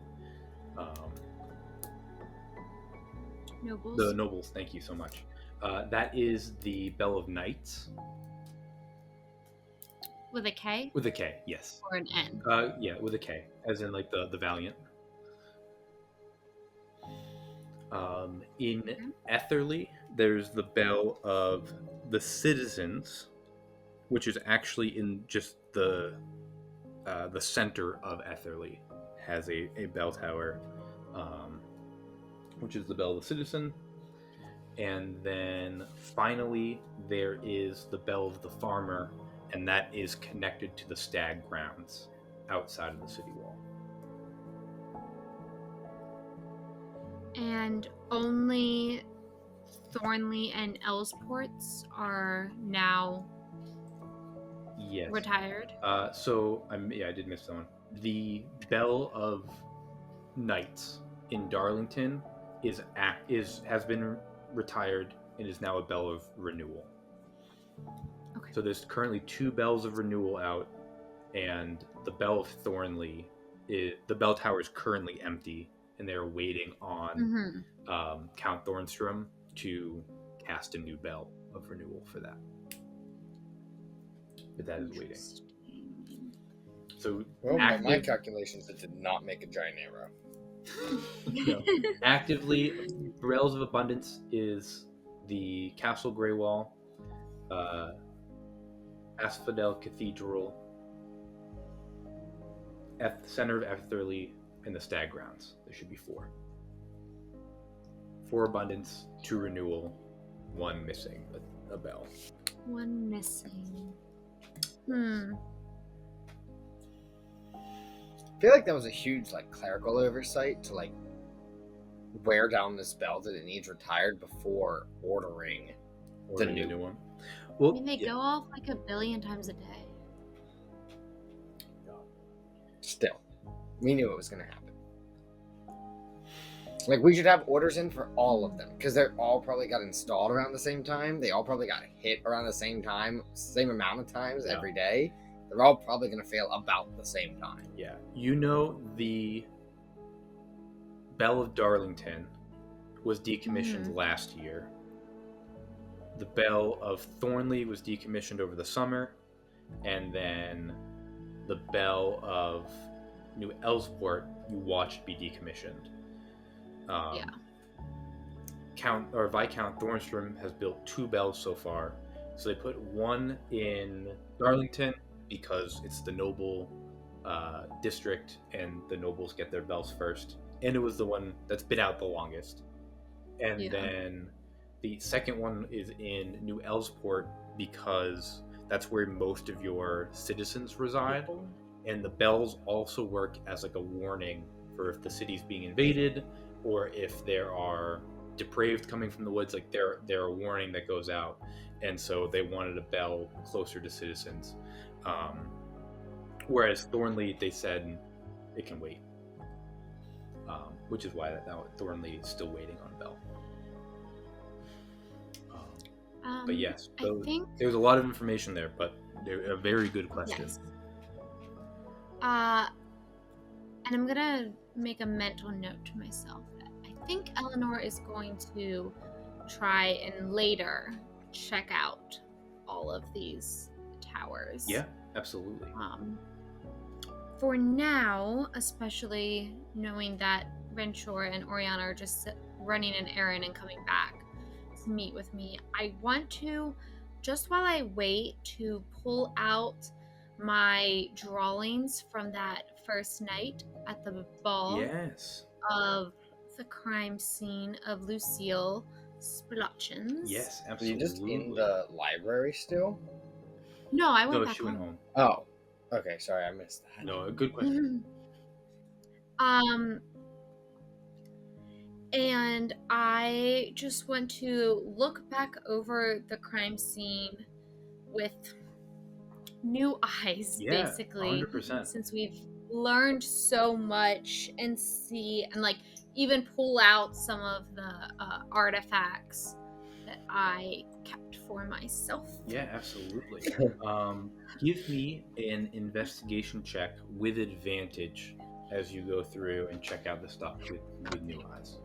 Nobles. The nobles. Thank you so much. That is the Bell of Knights. With a K? With a K, yes. Or an N? Yeah, with a K, as in like the Valiant. In Etherly, there's the Bell of the Citizens, which is actually in just the center of Etherly. Has a bell tower, which is the Bell of the Citizen. And then finally, there is the Bell of the Farmer, and that is connected to the Stag Grounds outside of the city wall. And only Thornley and Elsports are now Yes. retired. I did miss that one. The Bell of Knights in Darlington has been retired and is now a Bell of Renewal. Okay. So there's currently 2 bells of renewal out, and the Bell of Thornley, the bell tower is currently empty, and they're waiting on Count Thornstrom to cast a new bell of renewal for that. But that is waiting. So Well, by my calculations, it did not make a giant arrow. No. Actively, Rails of Abundance is the Castle Greywall, Asphodel Cathedral, at the center of Etherly, and the Stag Grounds. There should be 4. 4 Abundance, 2 Renewal, 1 missing a bell. 1 missing. I feel like that was a huge clerical oversight to wear down this bell that it needs retired before ordering the new one. Well, I mean, they go off like 1 billion times a day. Still, we knew it was going to happen. We should have orders in for all of them, because they're all probably got installed around the same time. They all probably got hit around the same time, same amount of times every day. They're all probably going to fail about the same time. Yeah. The Bell of Darlington was decommissioned last year. The Bell of Thornley was decommissioned over the summer. And then the Bell of New Elsport you watched be decommissioned. Viscount Thornstrom has built 2 bells so far. So they put 1 in Darlington because it's the noble district and the nobles get their bells first. And it was the one that's been out the longest. And then the second one is in New Elsport because that's where most of your citizens reside. And the bells also work as a warning for if the city's being invaded or if there are depraved coming from the woods. They're a warning that goes out. And so they wanted a bell closer to citizens. Whereas Thornley, they said it can wait. Which is why now Thornley is still waiting on a bell. But yes, there was a lot of information there, but they're a very good question. Yes. And I'm gonna make a mental note to myself that I think Eleanor is going to try and later check out all of these towers. Yeah, absolutely. For now, especially knowing that Renshor and Orianna are just running an errand and coming back to meet with me, I want to, just while I wait, to pull out my drawings from that first night at the ball of the crime scene of Lucille Splotchins. Yes, Are absolutely. you just in the library still? No, I went back she went home. Oh, okay. Sorry, I missed that. No, good question. And I just want to look back over the crime scene with new eyes, Yeah, basically, 100%. since we've learned so much and like even pull out some of the artifacts that I kept for myself. Yeah, absolutely. Give me an investigation check with advantage as you go through and check out the stuff with new eyes.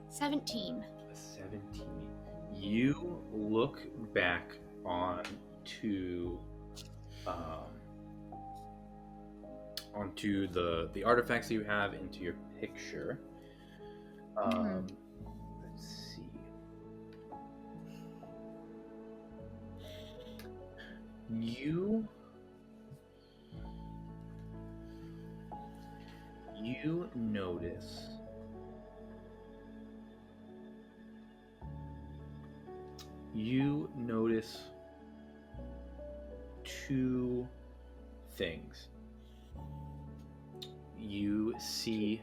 17. 17. You look back onto the artifacts that you have into your picture. Let's see. You notice two things. You see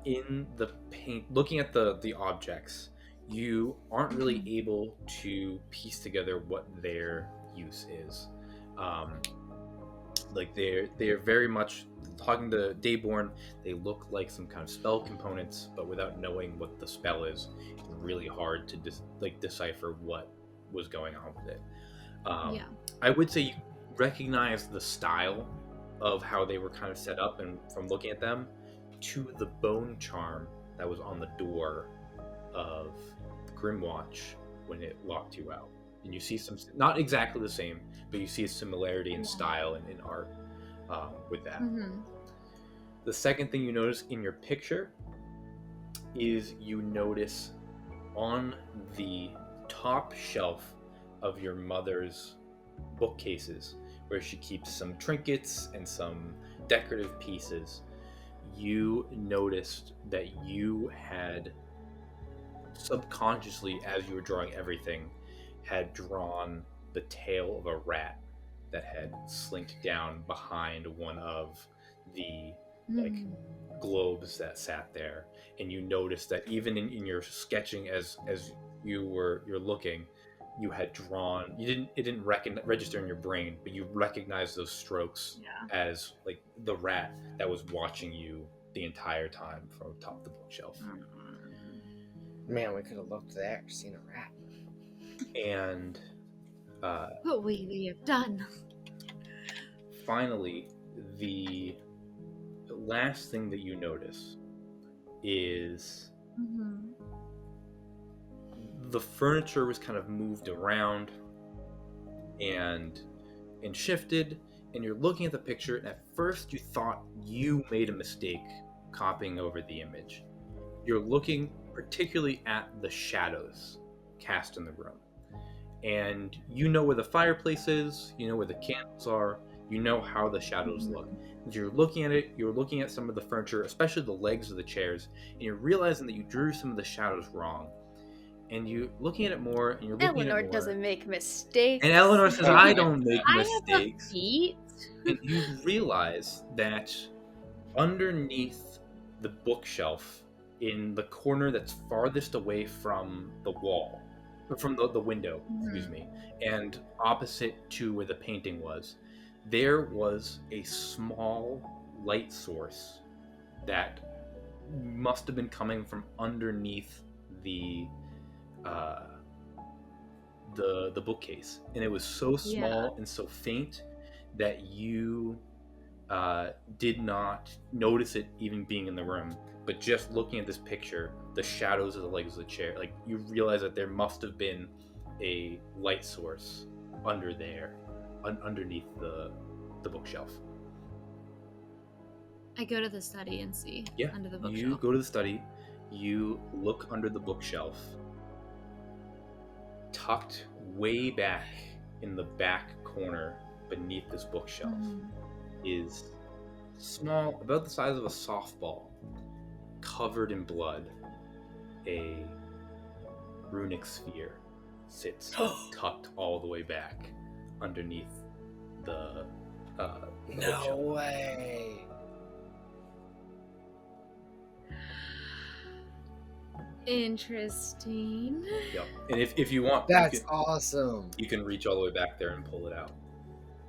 in the paint, looking at the objects, you aren't really able to piece together what their use is. Like they're very much, talking to Dayborne, they look like some kind of spell components, but without knowing what the spell is, it's really hard to decipher what was going on with it. I would say you recognize the style of how they were kind of set up, and from looking at them, to the bone charm that was on the door of Grimwatch when it locked you out. And you see some, not exactly the same, but you see a similarity in style and in art with that. The second thing you notice in your picture is you notice on the top shelf of your mother's bookcases, where she keeps some trinkets and some decorative pieces, you noticed that you had subconsciously, as you were drawing everything, had drawn the tail of a rat that had slinked down behind one of the globes that sat there. And you noticed that even in your sketching, as you're looking, you had drawn, it didn't register in your brain, but you recognized those strokes as like the rat that was watching you the entire time from atop the bookshelf. Man, we could have looked there, seen a rat. And what we have done. Finally, the last thing that you notice is the furniture was kind of moved around and shifted, and you're looking at the picture, and at first you thought you made a mistake copying over the image. You're looking particularly at the shadows cast in the room, and you know where the fireplace is, you know where the candles are, you know how the shadows look. As you're looking at it, you're looking at some of the furniture, especially the legs of the chairs, and you're realizing that you drew some of the shadows wrong. And you're looking at it more, and you're looking Eleanore at it more. doesn't make mistakes. And Eleanore says, I don't make mistakes. I have a beat. And you realize that underneath the bookshelf, in the corner that's farthest away from the wall, or from the window, excuse me, and opposite to where the painting was, there was a small light source that must have been coming from underneath the bookcase, and it was so small and so faint that you did not notice it even being in the room. But just looking at this picture, the shadows of the legs of the chair, like, you realize that there must have been a light source under there, underneath the bookshelf. I go to the study and see under the bookshelf. You go to the study, you look under the bookshelf. Tucked way back in the back corner beneath this bookshelf is small, about the size of a softball, covered in blood. A runic sphere sits tucked all the way back underneath the bookshelf. No way. Interesting. Yep. And if you want, That's awesome. you can reach all the way back there and pull it out.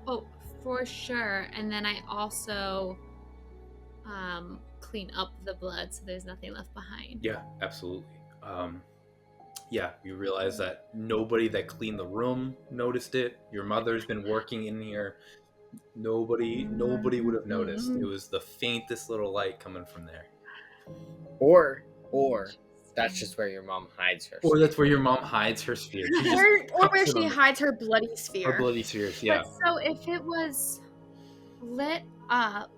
Oh, for sure. And then I also clean up the blood so there's nothing left behind. Yeah, absolutely. Yeah, you realize that nobody that cleaned the room noticed it. Your mother's been working in here. Nobody would have noticed. It was the faintest little light coming from there. Or that's just where your mom hides her. Or that's where your mom hides her spear. She just Or where tucks it she under- hides her bloody sphere. Her bloody spears, yeah. But so if it was lit up,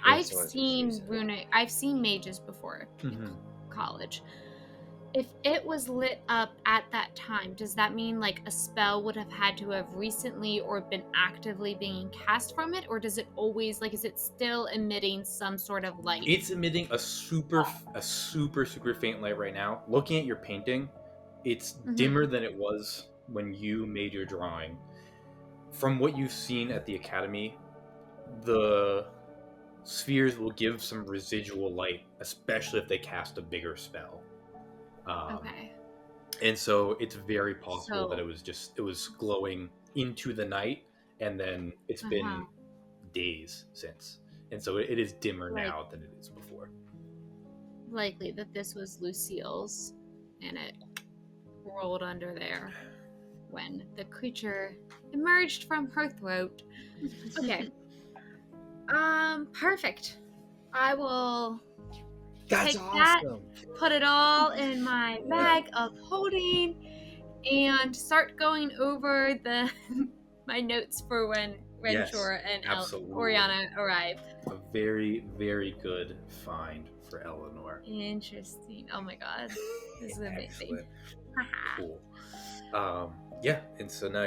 I've seen mages before Mhm. college. If it was lit up at that time, does that mean like a spell would have had to have recently or been actively being cast from it, or does it always is it still emitting some sort of light? It's emitting a super faint light right now. Looking at your painting, it's dimmer than it was when you made your drawing. From what you've seen at the academy, the spheres will give some residual light, especially if they cast a bigger spell. Okay. And so it's very possible that it was glowing into the night, and then it's been days since. And so it is dimmer now than it is before. Likely that this was Lucille's and it rolled under there when the creature emerged from her throat. Okay. Perfect. I will That's take awesome. that, put it all in my bag of holding, and start going over my notes for when Renshor and Orianna arrive. A very, very good find for Eleanor. Interesting. Oh my god. This is amazing. Cool. Yeah, and so now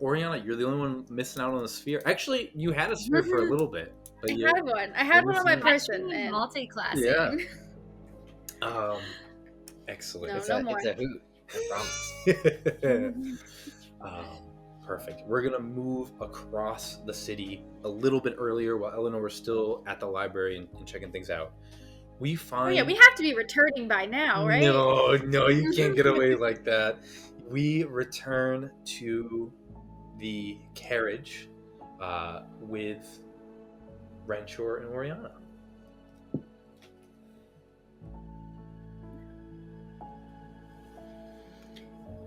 Orianna, you're the only one missing out on the sphere. Actually, you had a sphere for a little bit. But I had one on my person. And multi-classing. Yeah. Excellent. No, It's no a more. hoot. I promise. Perfect. We're gonna move across the city a little bit earlier while Eleanor was still at the library and checking things out. We find. Oh yeah, we have to be returning by now, right? No, you can't get away like that. We return to the carriage with Renshor and Orianna.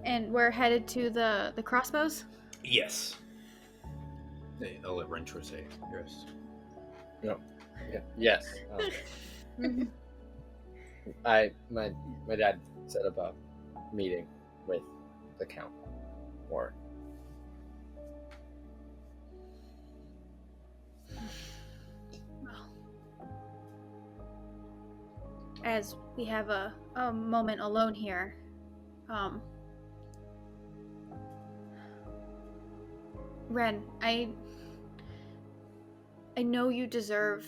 And we're headed to the crossbows? Yes. Hey, I'll let Renshor say yours. Yeah. Yes. My dad set up a meeting with the Count. Or as we have a moment alone here, Ren, I know you deserve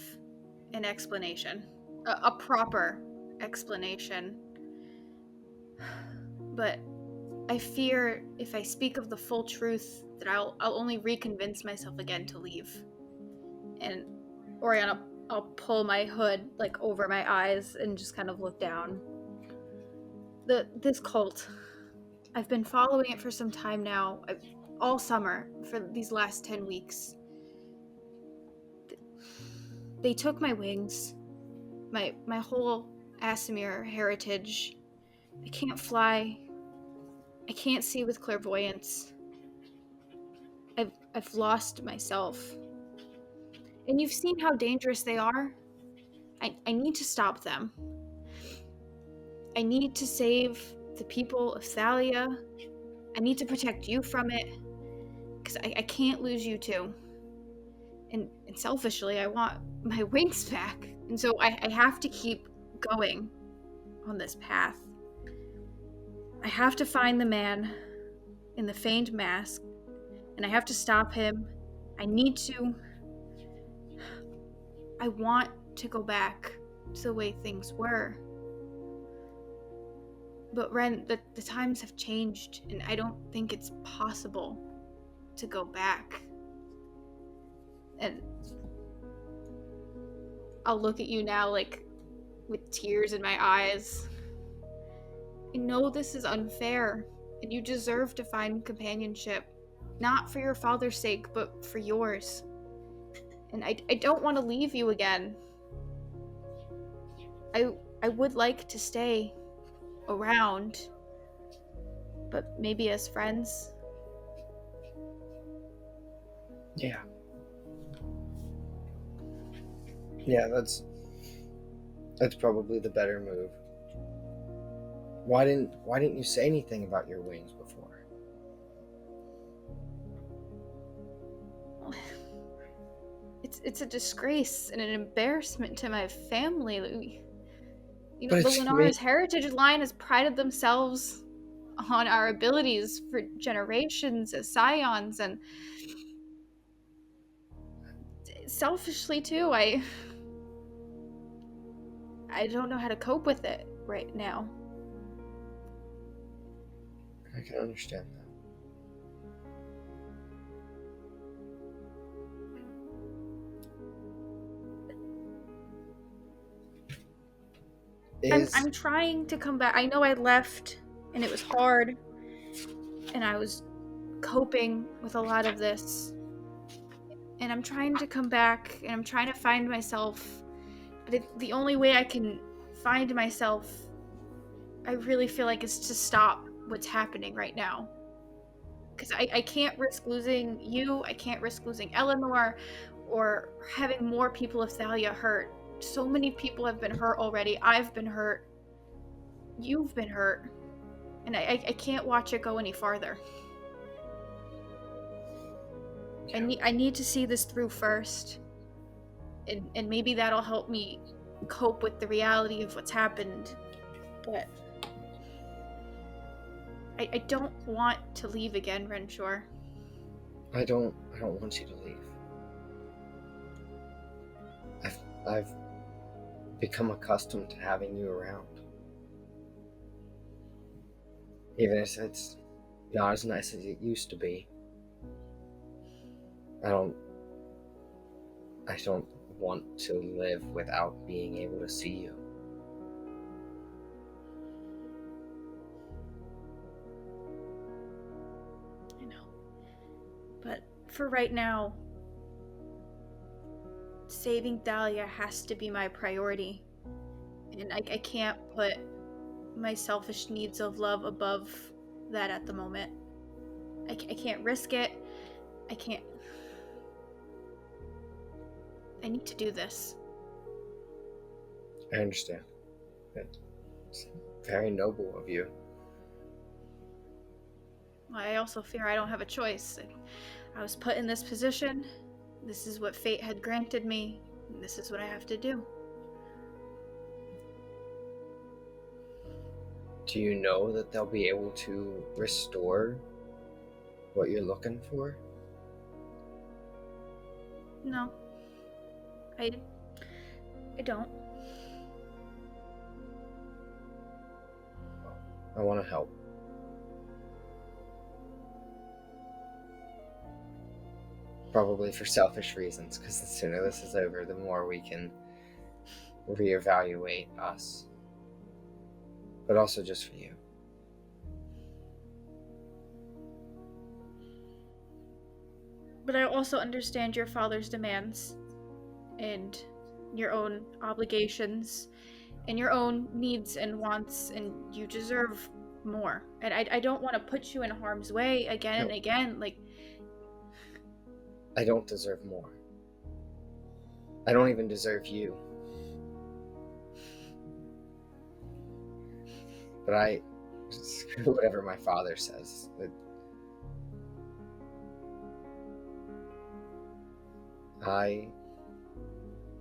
an explanation, a proper explanation, but I fear if I speak of the full truth that I'll only reconvince myself again to leave. And Orianna, I'll pull my hood over my eyes and just kind of look down. This cult, I've been following it for some time now, all summer for these last 10 weeks. They took my wings, my whole Asimir heritage. I can't fly. I can't see with clairvoyance. I've lost myself. And you've seen how dangerous they are. I need to stop them. I need to save the people of Thalia. I need to protect you from it. Because I can't lose you too. And selfishly, I want my wings back. And so I have to keep going on this path. I have to find the man in the feigned mask. And I have to stop him. I need to. I want to go back to the way things were. But Ren, the times have changed, and I don't think it's possible to go back. And I'll look at you now with tears in my eyes. I know this is unfair, and you deserve to find companionship, not for your father's sake, but for yours. And I don't want to leave you again. I would like to stay around, but maybe as friends. Yeah. Yeah, that's probably the better move. Why didn't you say anything about your wings before? It's a disgrace and an embarrassment to my family. You But know, the it's Linares heritage line has prided themselves on our abilities for generations as scions, and selfishly too, I don't know how to cope with it right now. I can understand that. I'm trying to come back. I know I left and it was hard, and I was coping with a lot of this, and I'm trying to come back, and I'm trying to find myself, but the only way I can find myself, I really feel like, is to stop what's happening right now. Because I can't risk losing you, I can't risk losing Eleanor, or having more people of Thalia hurt. So many people have been hurt already. I've been hurt. You've been hurt. And I can't watch it go any farther. Yeah. I need to see this through first. And maybe that'll help me cope with the reality of what's happened. But I don't want to leave again, Renshor. I don't want you to leave. I've become accustomed to having you around. Even if it's not as nice as it used to be. I don't want to live without being able to see you. I know. But for right now, saving Thalia has to be my priority. And I can't put my selfish needs of love above that at the moment. I can't risk it. I can't. I need to do this. I understand. It's very noble of you. I also fear I don't have a choice. I was put in this position. This is what fate had granted me. And this is what I have to do. Do you know that they'll be able to restore what you're looking for? No. I don't. I want to help. Probably for selfish reasons, because the sooner this is over, the more we can reevaluate us. But also just for you. But I also understand your father's demands, and your own obligations, and your own needs and wants, and you deserve more. And I don't want to put you in harm's way again and again. Like, I don't deserve more. I don't even deserve you. But I screw whatever my father says. I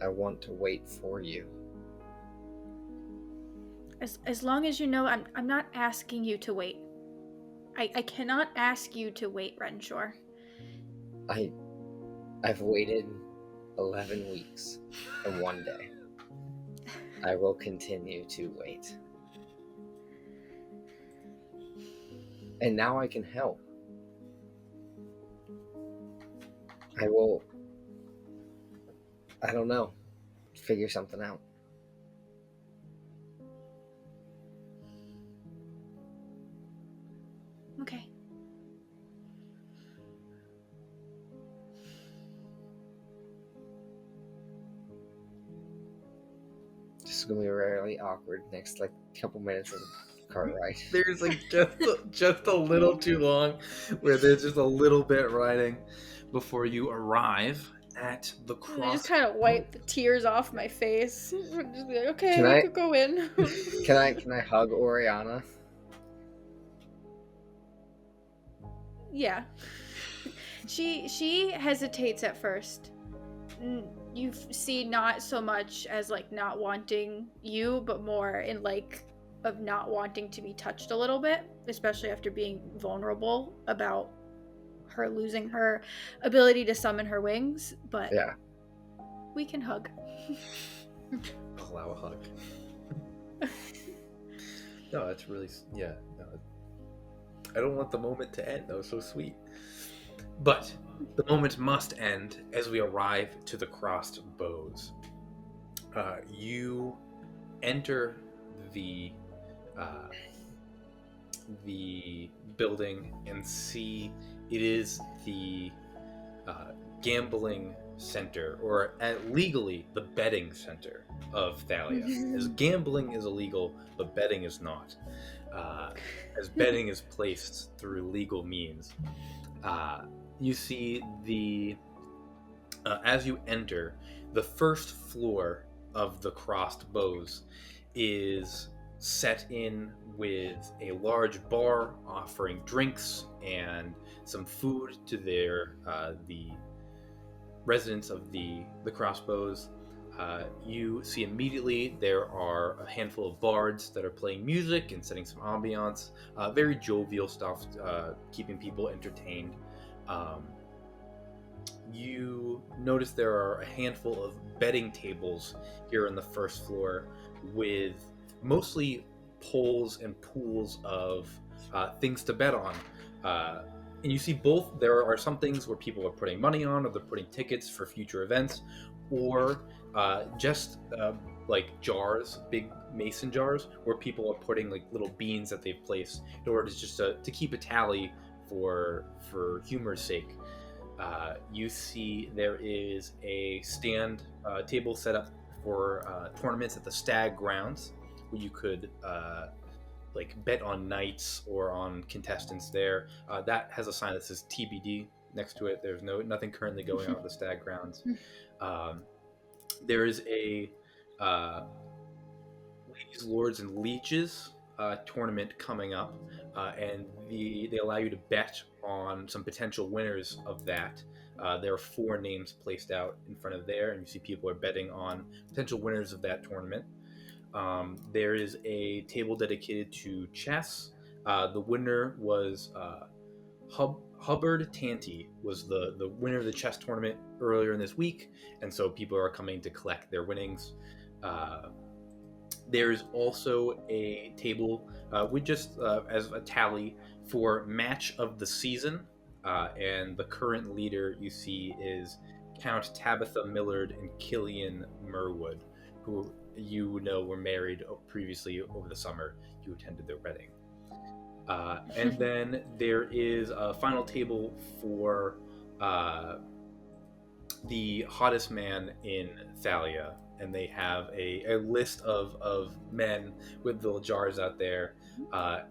want to wait for you. as long as you know, I'm not asking you to wait. I cannot ask you to wait, Renshor. I've waited 11 weeks and 1 day. I will continue to wait. And now I can help. I don't know, figure something out. This is gonna be really awkward next like couple minutes of the car ride. There's like just a little too long, where there's just a little bit riding before you arrive at the I just cross. kind of wipe the tears off my face. Just be like, okay, Can we I- could go in. Can I hug Orianna? Yeah. She hesitates at first. You see not so much as like not wanting you, but more in like of not wanting to be touched a little bit, especially after being vulnerable about her losing her ability to summon her wings. But Yeah. we can hug. Allow a hug. No, that's really No, I don't want the moment to end. That was so sweet. But the moment must end as we arrive to the crossed bows. You enter the building and see it is the gambling center, or legally the betting center of Thalia. As gambling is illegal, but betting is not. As betting is placed through legal means. You see as you enter, the first floor of the crossed bows is set in with a large bar offering drinks and some food to the residents of the crossbows. You see immediately there are a handful of bards that are playing music and setting some ambiance. Very jovial stuff, keeping people entertained. You notice there are a handful of betting tables here on the first floor with mostly poles and pools of things to bet on. And you see both, there are some things where people are putting money on, or they're putting tickets for future events, or just like jars, big mason jars, where people are putting like little beans that they've placed in order to just to keep a tally for humor's sake. You see there is a table set up for tournaments at the Stag Grounds, where you could like bet on knights or on contestants there. That has a sign that says TBD next to it. There's nothing currently going on at the Stag Grounds. There is a Ladies, Lords, and Leeches tournament coming up, and they allow you to bet on some potential winners of that. There are 4 names placed out in front of there, and you see people are betting on potential winners of that tournament. There is a table dedicated to chess. The winner was Hubbard Tanty was the winner of the chess tournament earlier in this week, and so people are coming to collect their winnings. There's also a table with just as a tally for match of the season, and the current leader you see is Count Tabitha Millard and Killian Merwood, who you know were married previously over the summer. You attended their wedding. And then there is a final table for the hottest man in Thalia, and they have a list of men with little jars out there,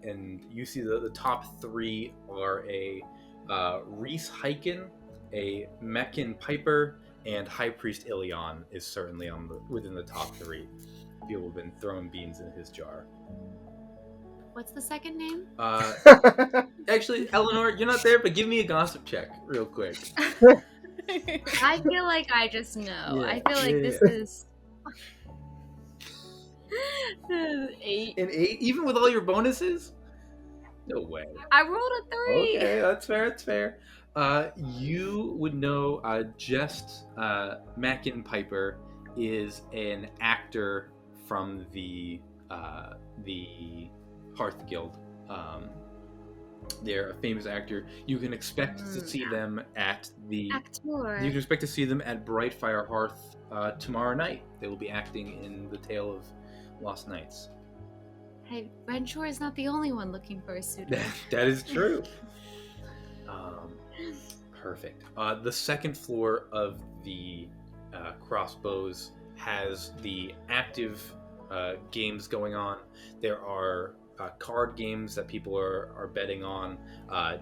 and you see the top 3 are a Reese Hyken, a Meccan Piper, and High Priest Ilion is certainly within the top 3. People have been throwing beans in his jar. What's the second name? Actually, Eleanor, you're not there, but give me a gossip check real quick. I feel like I just know. Yeah, I feel like this is 8. An 8, even with all your bonuses? No way. I rolled a 3. Okay, that's fair. You would know Jest Mackin Piper is an actor from the Hearth Guild. They're a famous actor. You can expect to see them at the. Actor. You can expect to see them at Brightfire Hearth tomorrow night. They will be acting in the Tale of Lost Knights. Hey, Renshor is not the only one looking for a suitor. That is true. Perfect. The second floor of the crossbows has the active games going on. There are card games that people are betting on,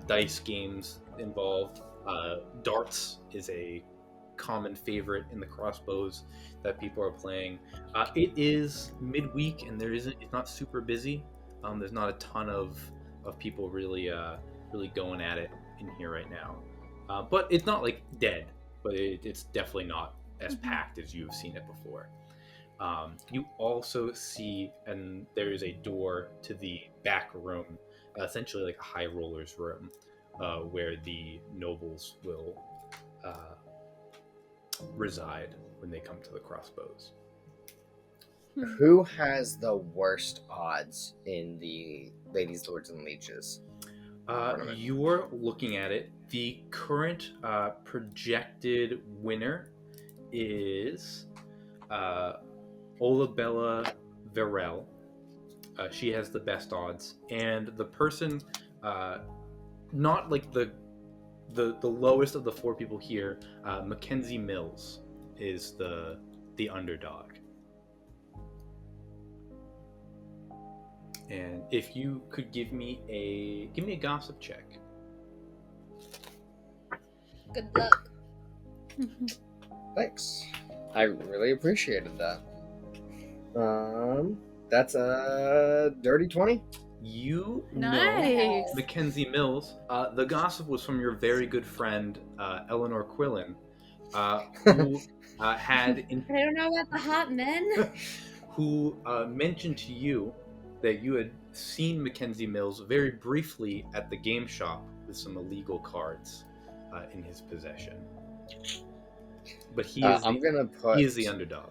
dice games involved. Darts is a common favorite in the crossbows that people are playing. It is midweek, and it's not super busy. There's not a ton of people really going at it in here right now. But it's not like dead, but it's definitely not as packed as you've seen it before. You also see, and there is a door to the back room, essentially like a high roller's room, where the nobles will reside when they come to the crossbows. Who has the worst odds in the Ladies, Lords, and Leeches? You're looking at it. The current projected winner is Olabella Varel. She has the best odds, and the person, not like the lowest of the four people here, Mackenzie Mills is the underdog. And if you could give me a gossip check. Good luck. Thanks. I really appreciated that. That's a dirty 20. You Nice. know Mackenzie Mills. The gossip was from your very good friend Eleanor Quillen, who had I don't know about the hot men. who mentioned to you that you had seen Mackenzie Mills very briefly at the game shop with some illegal cards in his possession. But he is he is the underdog.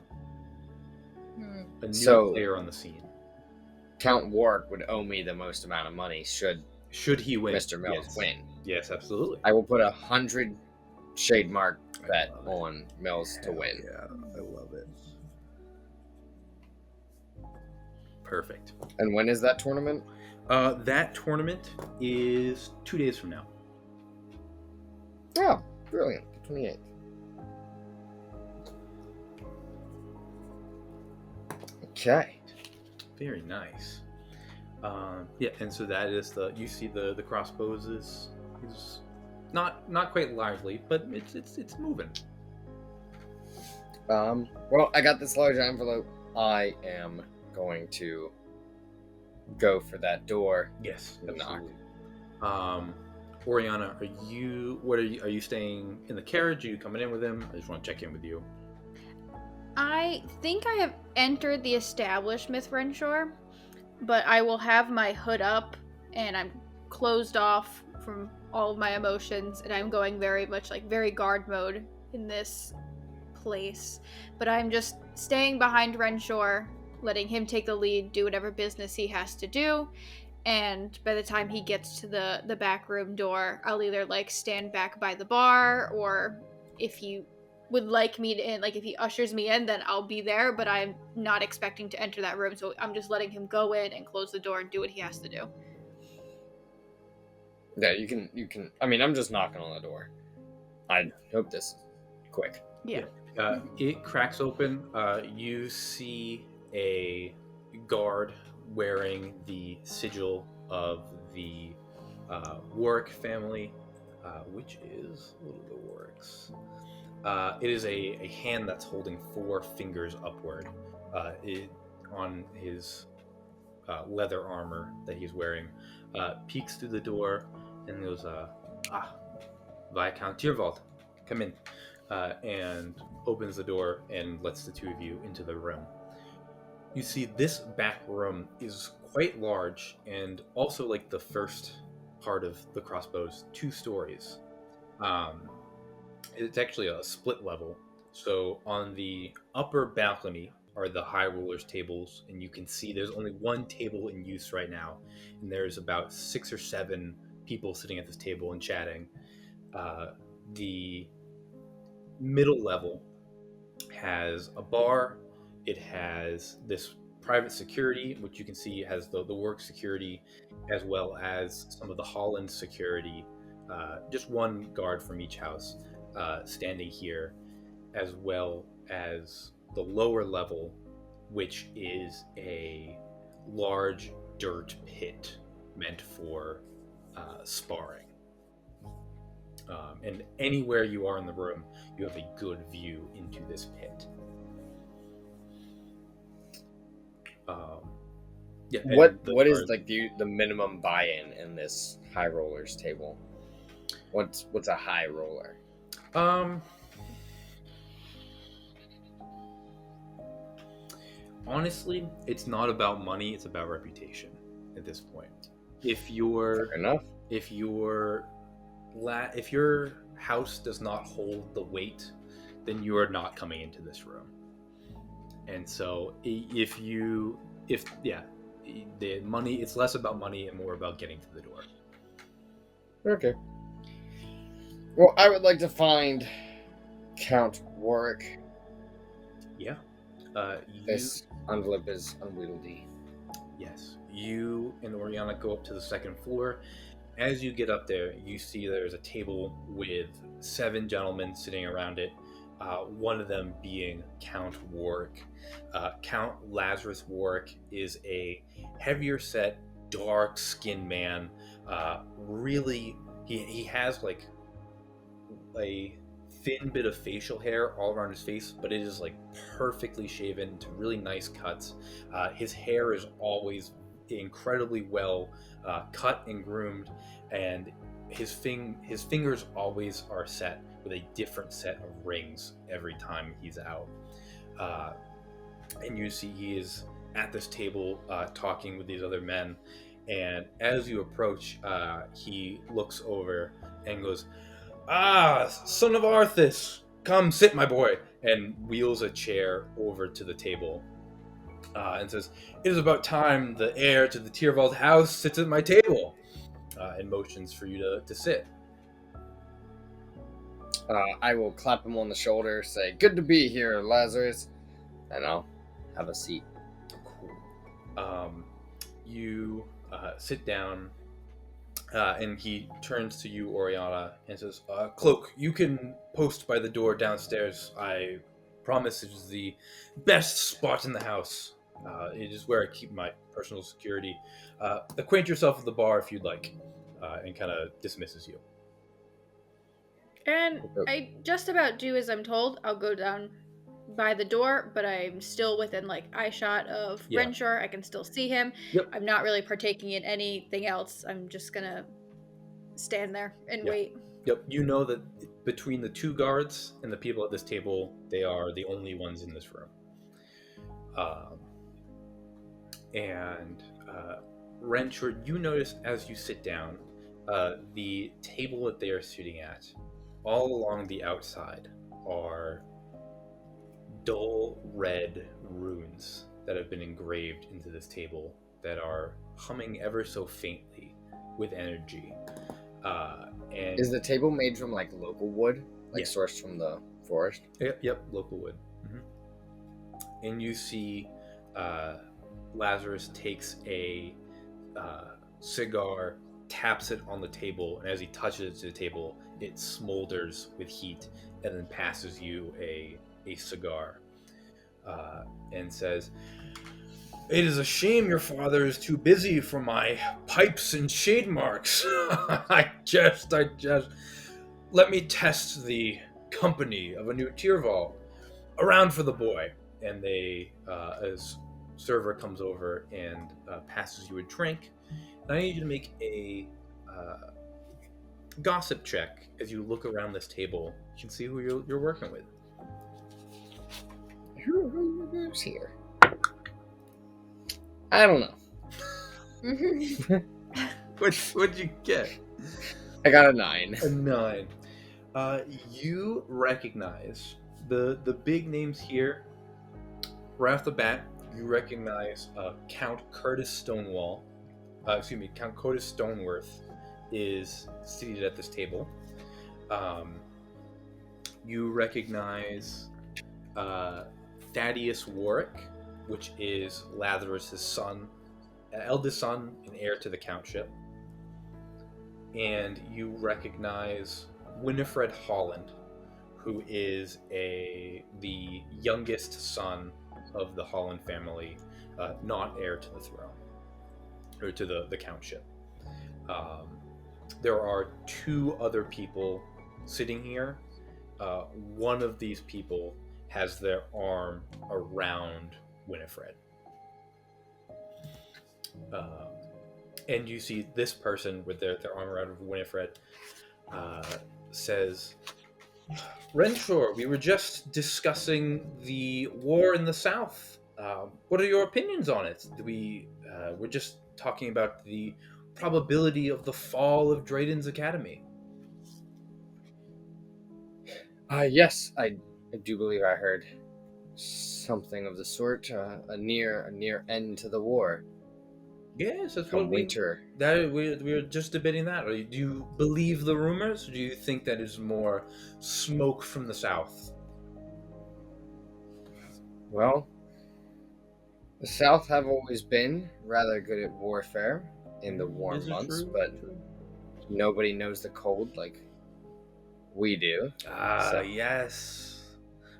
A new player on the scene. Count Warwick would owe me the most amount of money should he win. Mr. Mills win. Yes, absolutely. I will put 100 shade mark bet on Mills to win. Yeah, I love it. Perfect. And when is that tournament? That tournament is 2 days from now. Oh, brilliant. 28th. Okay. Very nice. Yeah, and so that is you see the crossbows is not quite lively, but it's moving. Well, I got this large envelope. I am going to go for that door. Yes, and knock. Orianna, are you staying in the carriage? Are you coming in with him? I just want to check in with you. I think I have entered the establishment, Renshor, but I will have my hood up and I'm closed off from all of my emotions, and I'm going very much very guard mode in this place. But I'm just staying behind Renshor, letting him take the lead, do whatever business he has to do, and by the time he gets to the back room door, I'll either stand back by the bar, or if he would like me to if he ushers me in, then I'll be there, but I'm not expecting to enter that room, so I'm just letting him go in and close the door and do what he has to do. Yeah, you can I mean, I'm just knocking on the door. I hope this is quick. Yeah. It cracks open. You see a guard wearing the sigil of the Warwick family, which is what are the Warwicks? It is a hand that's holding 4 fingers upward on his leather armor that he's wearing. Peeks through the door and goes, Viscount Tyrval, come in. And opens the door and lets the two of you into the room. You see this back room is quite large, and also the first part of the crossbows, 2 stories. It's actually a split level. So on the upper balcony are the high rollers tables, and you can see there's only 1 table in use right now, and there's about 6 or 7 people sitting at this table and chatting. The middle level has a bar. It has this private security, which you can see has the work security, as well as some of the Holland security. Just 1 guard from each house standing here, as well as the lower level which is a large dirt pit meant for sparring. And anywhere you are in the room, you have a good view into this pit. What is like the minimum buy-in in this high rollers table? What's a high roller? Honestly, it's not about money, it's about reputation at this point. If your house does not hold the weight, then you are not coming into this room. And so the money, it's less about money and more about getting to the door. Okay. Well, I would like to find Count Warwick. Yeah. This envelope is unwieldy. Yes. You and Orianna go up to the second floor. As you get up there, you see there's a table with 7 gentlemen sitting around it. One of them being Count Warwick. Count Lazarus Warwick is a heavier set, dark-skinned man. Really, he has like a thin bit of facial hair all around his face, but it is like perfectly shaven to really nice cuts. His hair is always incredibly well cut and groomed, and his fingers always are set with a different set of rings every time he's out. And you see he is at this table talking with these other men, and as you approach, he looks over and goes, son of Arthas, come sit, my boy, and wheels a chair over to the table and says, it is about time the heir to the Tyrval house sits at my table, and motions for you to sit. I will clap him on the shoulder, say, good to be here, Lazarus, and I'll have a seat. Cool. You sit down, and he turns to you, Orianna, and says, Cloak, you can post by the door downstairs. I promise it is the best spot in the house. It is where I keep my personal security. Acquaint yourself with the bar if you'd like, and kind of dismisses you. And I just about do as I'm told. I'll go down by the door, but I'm still within like eye shot of Renshor. I can still see him. Yep. I'm not really partaking in anything else. I'm just gonna stand there and wait. Yep. You know that between the 2 guards and the people at this table, they are the only ones in this room. And Renshor, you notice as you sit down, the table that they are sitting at, all along the outside, are dull red runes that have been engraved into this table that are humming ever so faintly with energy. And is the table made from like local wood, sourced from the forest? Yep, local wood. Mm-hmm. And you see Lazarus takes a cigar, taps it on the table, and as he touches it to the table, it smolders with heat, and then passes you a cigar, and says, it is a shame your father is too busy for my pipes and shade marks. I just let me test the company of a new Tyrval. Around for the boy. And they, as server comes over and passes you a drink, and I need you to make a gossip check as you look around this table. You can see who you're working with. Who's here? I don't know. What'd you get? I got a 9. A 9. You recognize the big names here. Right off the bat, you recognize Count Curtis Stonewall. Count Curtis Stoneworth is seated at this table. You recognize Thaddeus Warwick, which is Lazarus's son, eldest son and heir to the countship. And you recognize Winifred Holland, who is the youngest son of the Holland family, not heir to the throne or to the countship. There are 2 other people sitting here. One of these people has their arm around Winifred. And you see this person with their arm around Winifred says, Renshor, we were just discussing the war in the south. What are your opinions on it? We're just talking about the probability of the fall of Drayden's Academy. Yes, I do believe I heard something of the sort. A near end to the war. Yes, that's Come what winter. we were just debating that. Do you believe the rumors, or do you think that is more smoke from the south? Well, the South have always been rather good at warfare in the warm Is it months, true? but nobody knows the cold like we do. So- Yes.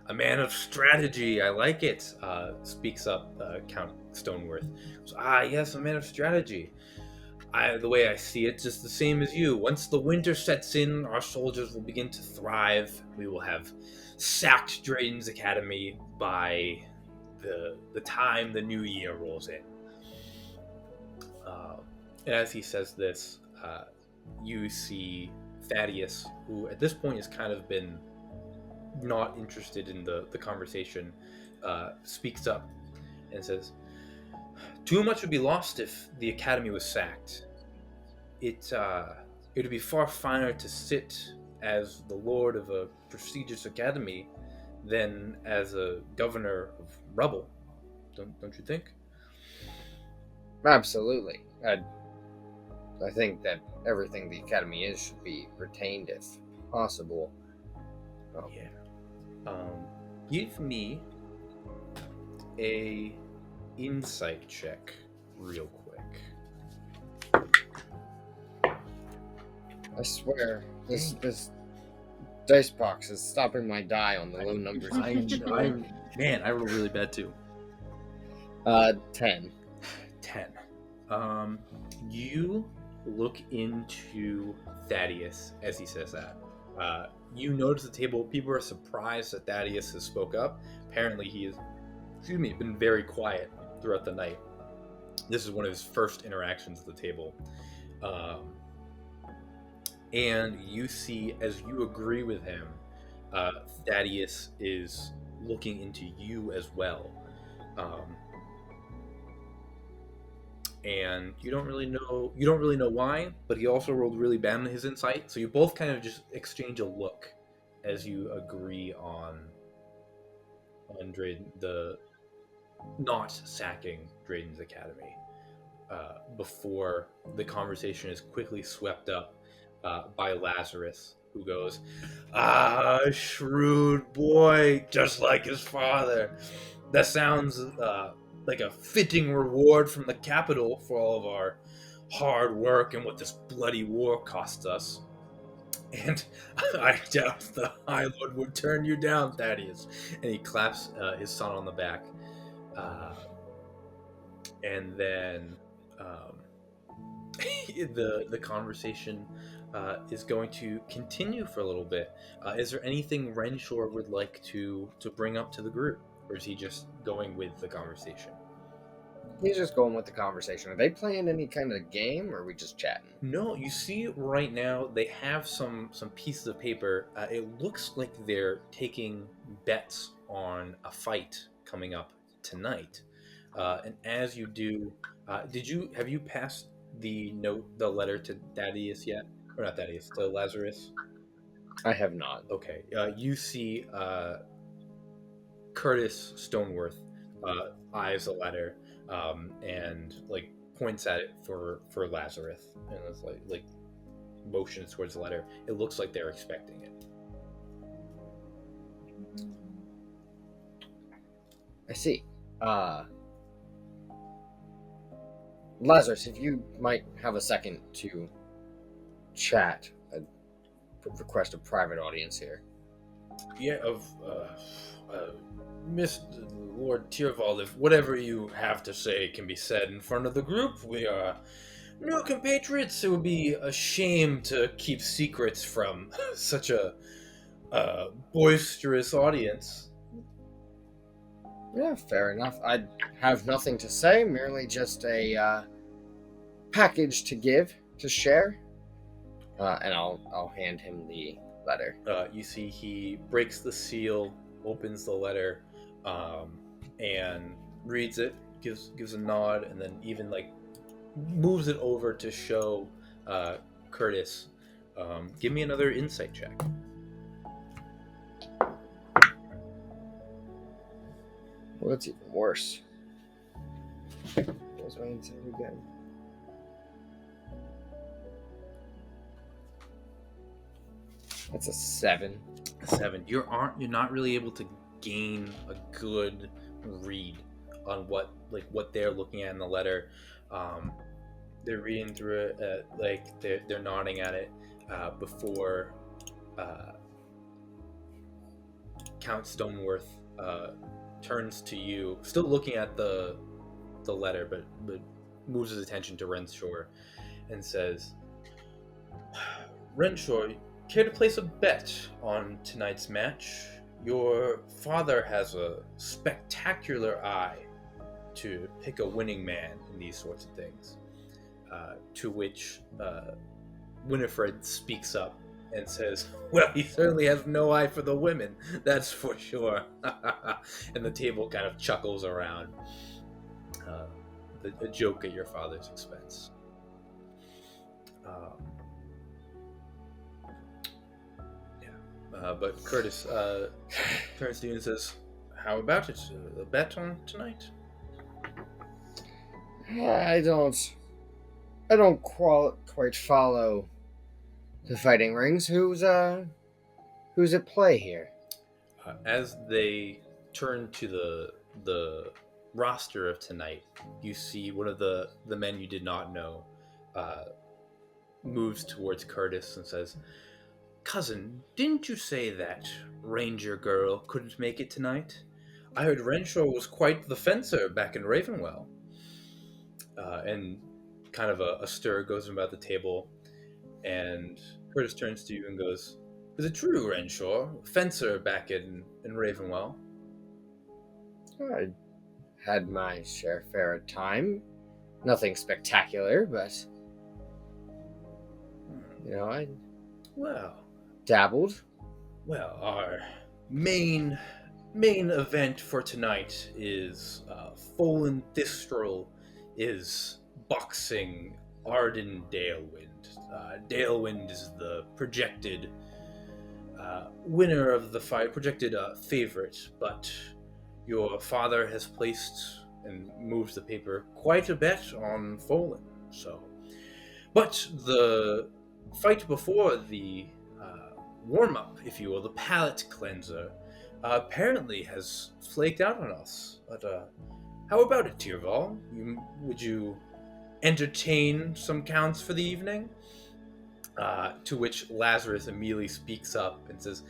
A man of strategy. I like it. Speaks up Count Stoneworth. So, yes, a man of strategy. The way I see it, just the same as you. Once the winter sets in, our soldiers will begin to thrive. We will have sacked Drayden's Academy by the time the new year rolls in. And as he says this, you see Thaddeus, who at this point has kind of been not interested in the conversation, speaks up and says, too much would be lost if the academy was sacked. It would be far finer to sit as the lord of a prestigious academy than as a governor of rubble. Don't you think? Absolutely. I think that everything the academy is should be retained if possible. Yeah. Give me a insight check real quick. I swear, this dice box is stopping my die on the low numbers. Man, I rolled really bad too. 10. 10. You look into Thaddeus as he says that. You notice the table. People are surprised that Thaddeus has spoke up. Apparently, he has, been very quiet throughout the night. This is one of his first interactions at the table. And you see, as you agree with him, Thaddeus is looking into you as well. And you don't really know why, but he also rolled really bad on his insight, so you both kind of just exchange a look as you agree on the not sacking Drayden's Academy, before the conversation is quickly swept up by Lazarus, who goes, shrewd boy, just like his father. That sounds like a fitting reward from the capital for all of our hard work and what this bloody war cost us. And I doubt the High Lord would turn you down, Thaddeus. And he claps his son on the back. And then the conversation is going to continue for a little bit. Is there anything Renshor would like to bring up to the group? Or is he just going with the conversation? He's just going with the conversation. Are they playing any kind of game, or are we just chatting? No, you see right now they have some pieces of paper. It looks like they're taking bets on a fight coming up tonight. And as you do, have you passed the letter to Thaddeus yet? Or not Thaddeus, to Lazarus? I have not. Okay. You see Curtis Stoneworth eyes the letter and like points at it for Lazarus, and it's like motions towards the letter. It looks like they're expecting it. I see. Lazarus, if you might have a second to chat, I'd request a private audience here. Yeah, of Mr. Lord Tyrval, if whatever you have to say can be said in front of the group, we are new compatriots. It would be a shame to keep secrets from such a boisterous audience. Yeah, fair enough. I have nothing to say, merely just a package to share. And I'll hand him the letter. You see, he breaks the seal, opens the letter, and reads it. Gives a nod, and then even moves it over to show Curtis. Give me another insight check. Well, that's even worse. What's my insight again? That's a 7. A 7. You're not really able to gain a good read on what they're looking at in the letter. They're reading through it, they're nodding at it before Count Stoneworth turns to you, still looking at the letter, but moves his attention to Renshor and says, "Renshor, care to place a bet on tonight's match? Your father has a spectacular eye to pick a winning man in these sorts of things." To which Winifred speaks up and says, "Well, he certainly has no eye for the women, that's for sure." And the table kind of chuckles around a joke at your father's expense. But Curtis turns to you and says, "How about it? A bet on tonight?" I don't quite follow the fighting rings. Who's at play here? As they turn to the roster of tonight, you see one of the men you did not know moves towards Curtis and says, "Cousin, didn't you say that Ranger girl couldn't make it tonight? I heard Renshor was quite the fencer back in Ravenwell." And kind of a stir goes about the table, and Curtis turns to you and goes, "Is it true, Renshor? Fencer back in Ravenwell?" I had my fair of time. Nothing spectacular, but I dabbled. Well, our main event for tonight is Folan Thistral is boxing Arden Dalewind. Dalewind is the projected winner of the fight, projected favorite, but your father has placed and moves the paper quite a bet on Folan. So, but the fight before the warm-up, if you will, the palate cleanser, apparently has flaked out on us. But how about it, Tyrval? Would you entertain some counts for the evening? To which Lazarus immediately speaks up and says,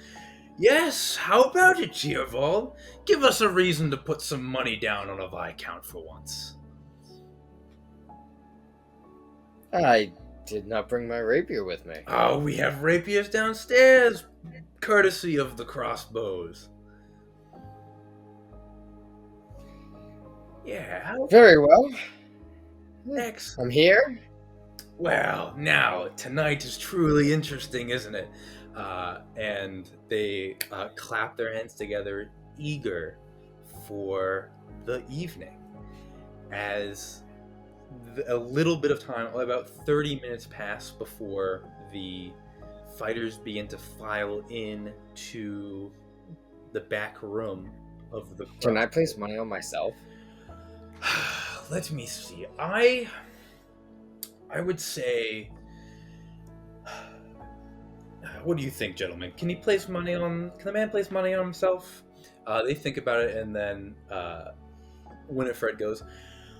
"Yes, how about it, Tyrval? Give us a reason to put some money down on a Viscount for once." I did not bring my rapier with me. Oh, we have rapiers downstairs, courtesy of the crossbows. Yeah. Very well. Excellent. I'm here. Well, now, tonight is truly interesting, isn't it? And they clap their hands together, eager for the evening. As a little bit of time, about 30 minutes pass before the fighters begin to file in to the back room of the... Can I place money on myself? Let me see. I would say... What do you think, gentlemen? Can the man place money on himself? They think about it, and then Winifred goes,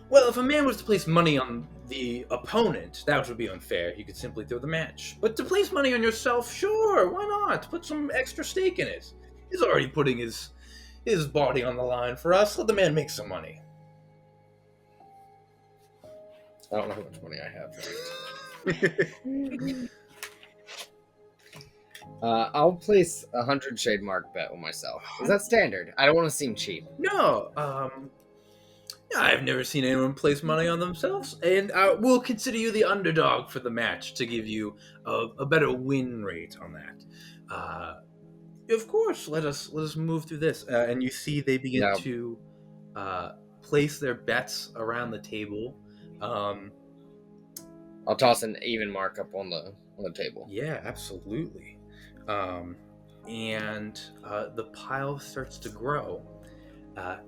"Well, if a man was to place money on the opponent, that would be unfair. You could simply throw the match. But to place money on yourself, sure, why not? Put some extra stake in it." He's already putting his body on the line for us. Let the man make some money. I don't know how much money I have. I'll place 100 shade mark bet with myself. Is that standard? I don't want to seem cheap. No, I've never seen anyone place money on themselves, and we'll consider you the underdog for the match to give you a better win rate on that. Of course, let us move through this, and you see they begin to place their bets around the table. I'll toss an even markup on the table. Yeah, absolutely. And the pile starts to grow.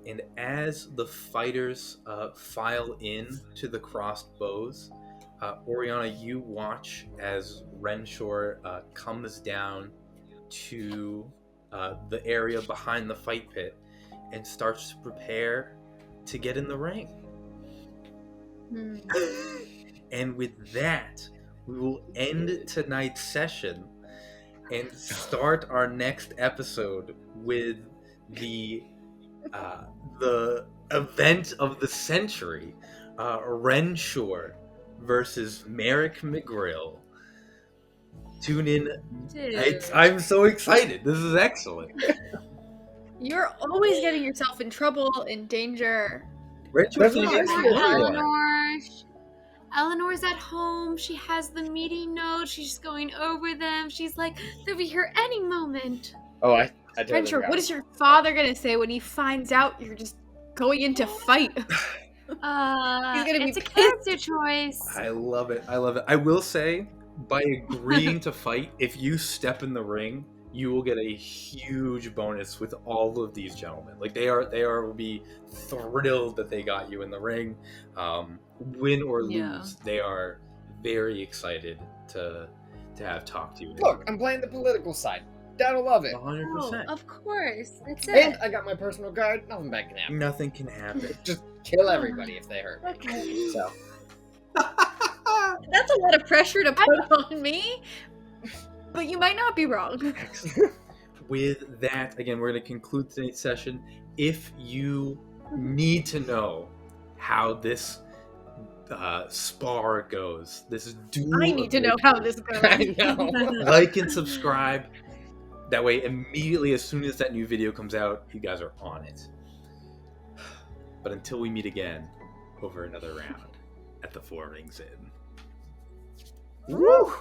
And as the fighters file in to the crossed bows, Orianna, you watch as Renshor comes down to the area behind the fight pit and starts to prepare to get in the ring. And with that, we will end tonight's session and start our next episode with the event of the century, Renshor versus Merrick McGrill. Tune in. I'm so excited. This is excellent. You're always getting yourself in trouble, in danger. Eleanor's at home. She has the meeting notes. She's just going over them. She's like, they'll be here any moment. Oh, I totally Renshor, what is your father gonna say when he finds out you're just going into fight? He's gonna be a character choice. I love it. I will say, by agreeing to fight, if you step in the ring, you will get a huge bonus with all of these gentlemen. Like they will be thrilled that they got you in the ring. Win or lose, they are very excited to have talked to you. Look, I'm playing the political side. Dad'll love it. 100%. Oh, of course. That's it. And I got my personal guard. Nothing bad can happen. Nothing can happen. Just kill everybody if they hurt me. Okay. So. That's a lot of pressure to put on me. But you might not be wrong. With that, again, we're going to conclude today's session. If you need to know how this spar goes, this duel, I need to know how this goes. I know. like and subscribe. That way, immediately as soon as that new video comes out, you guys are on it. But until we meet again over another round at the Four Rings Inn. Woo!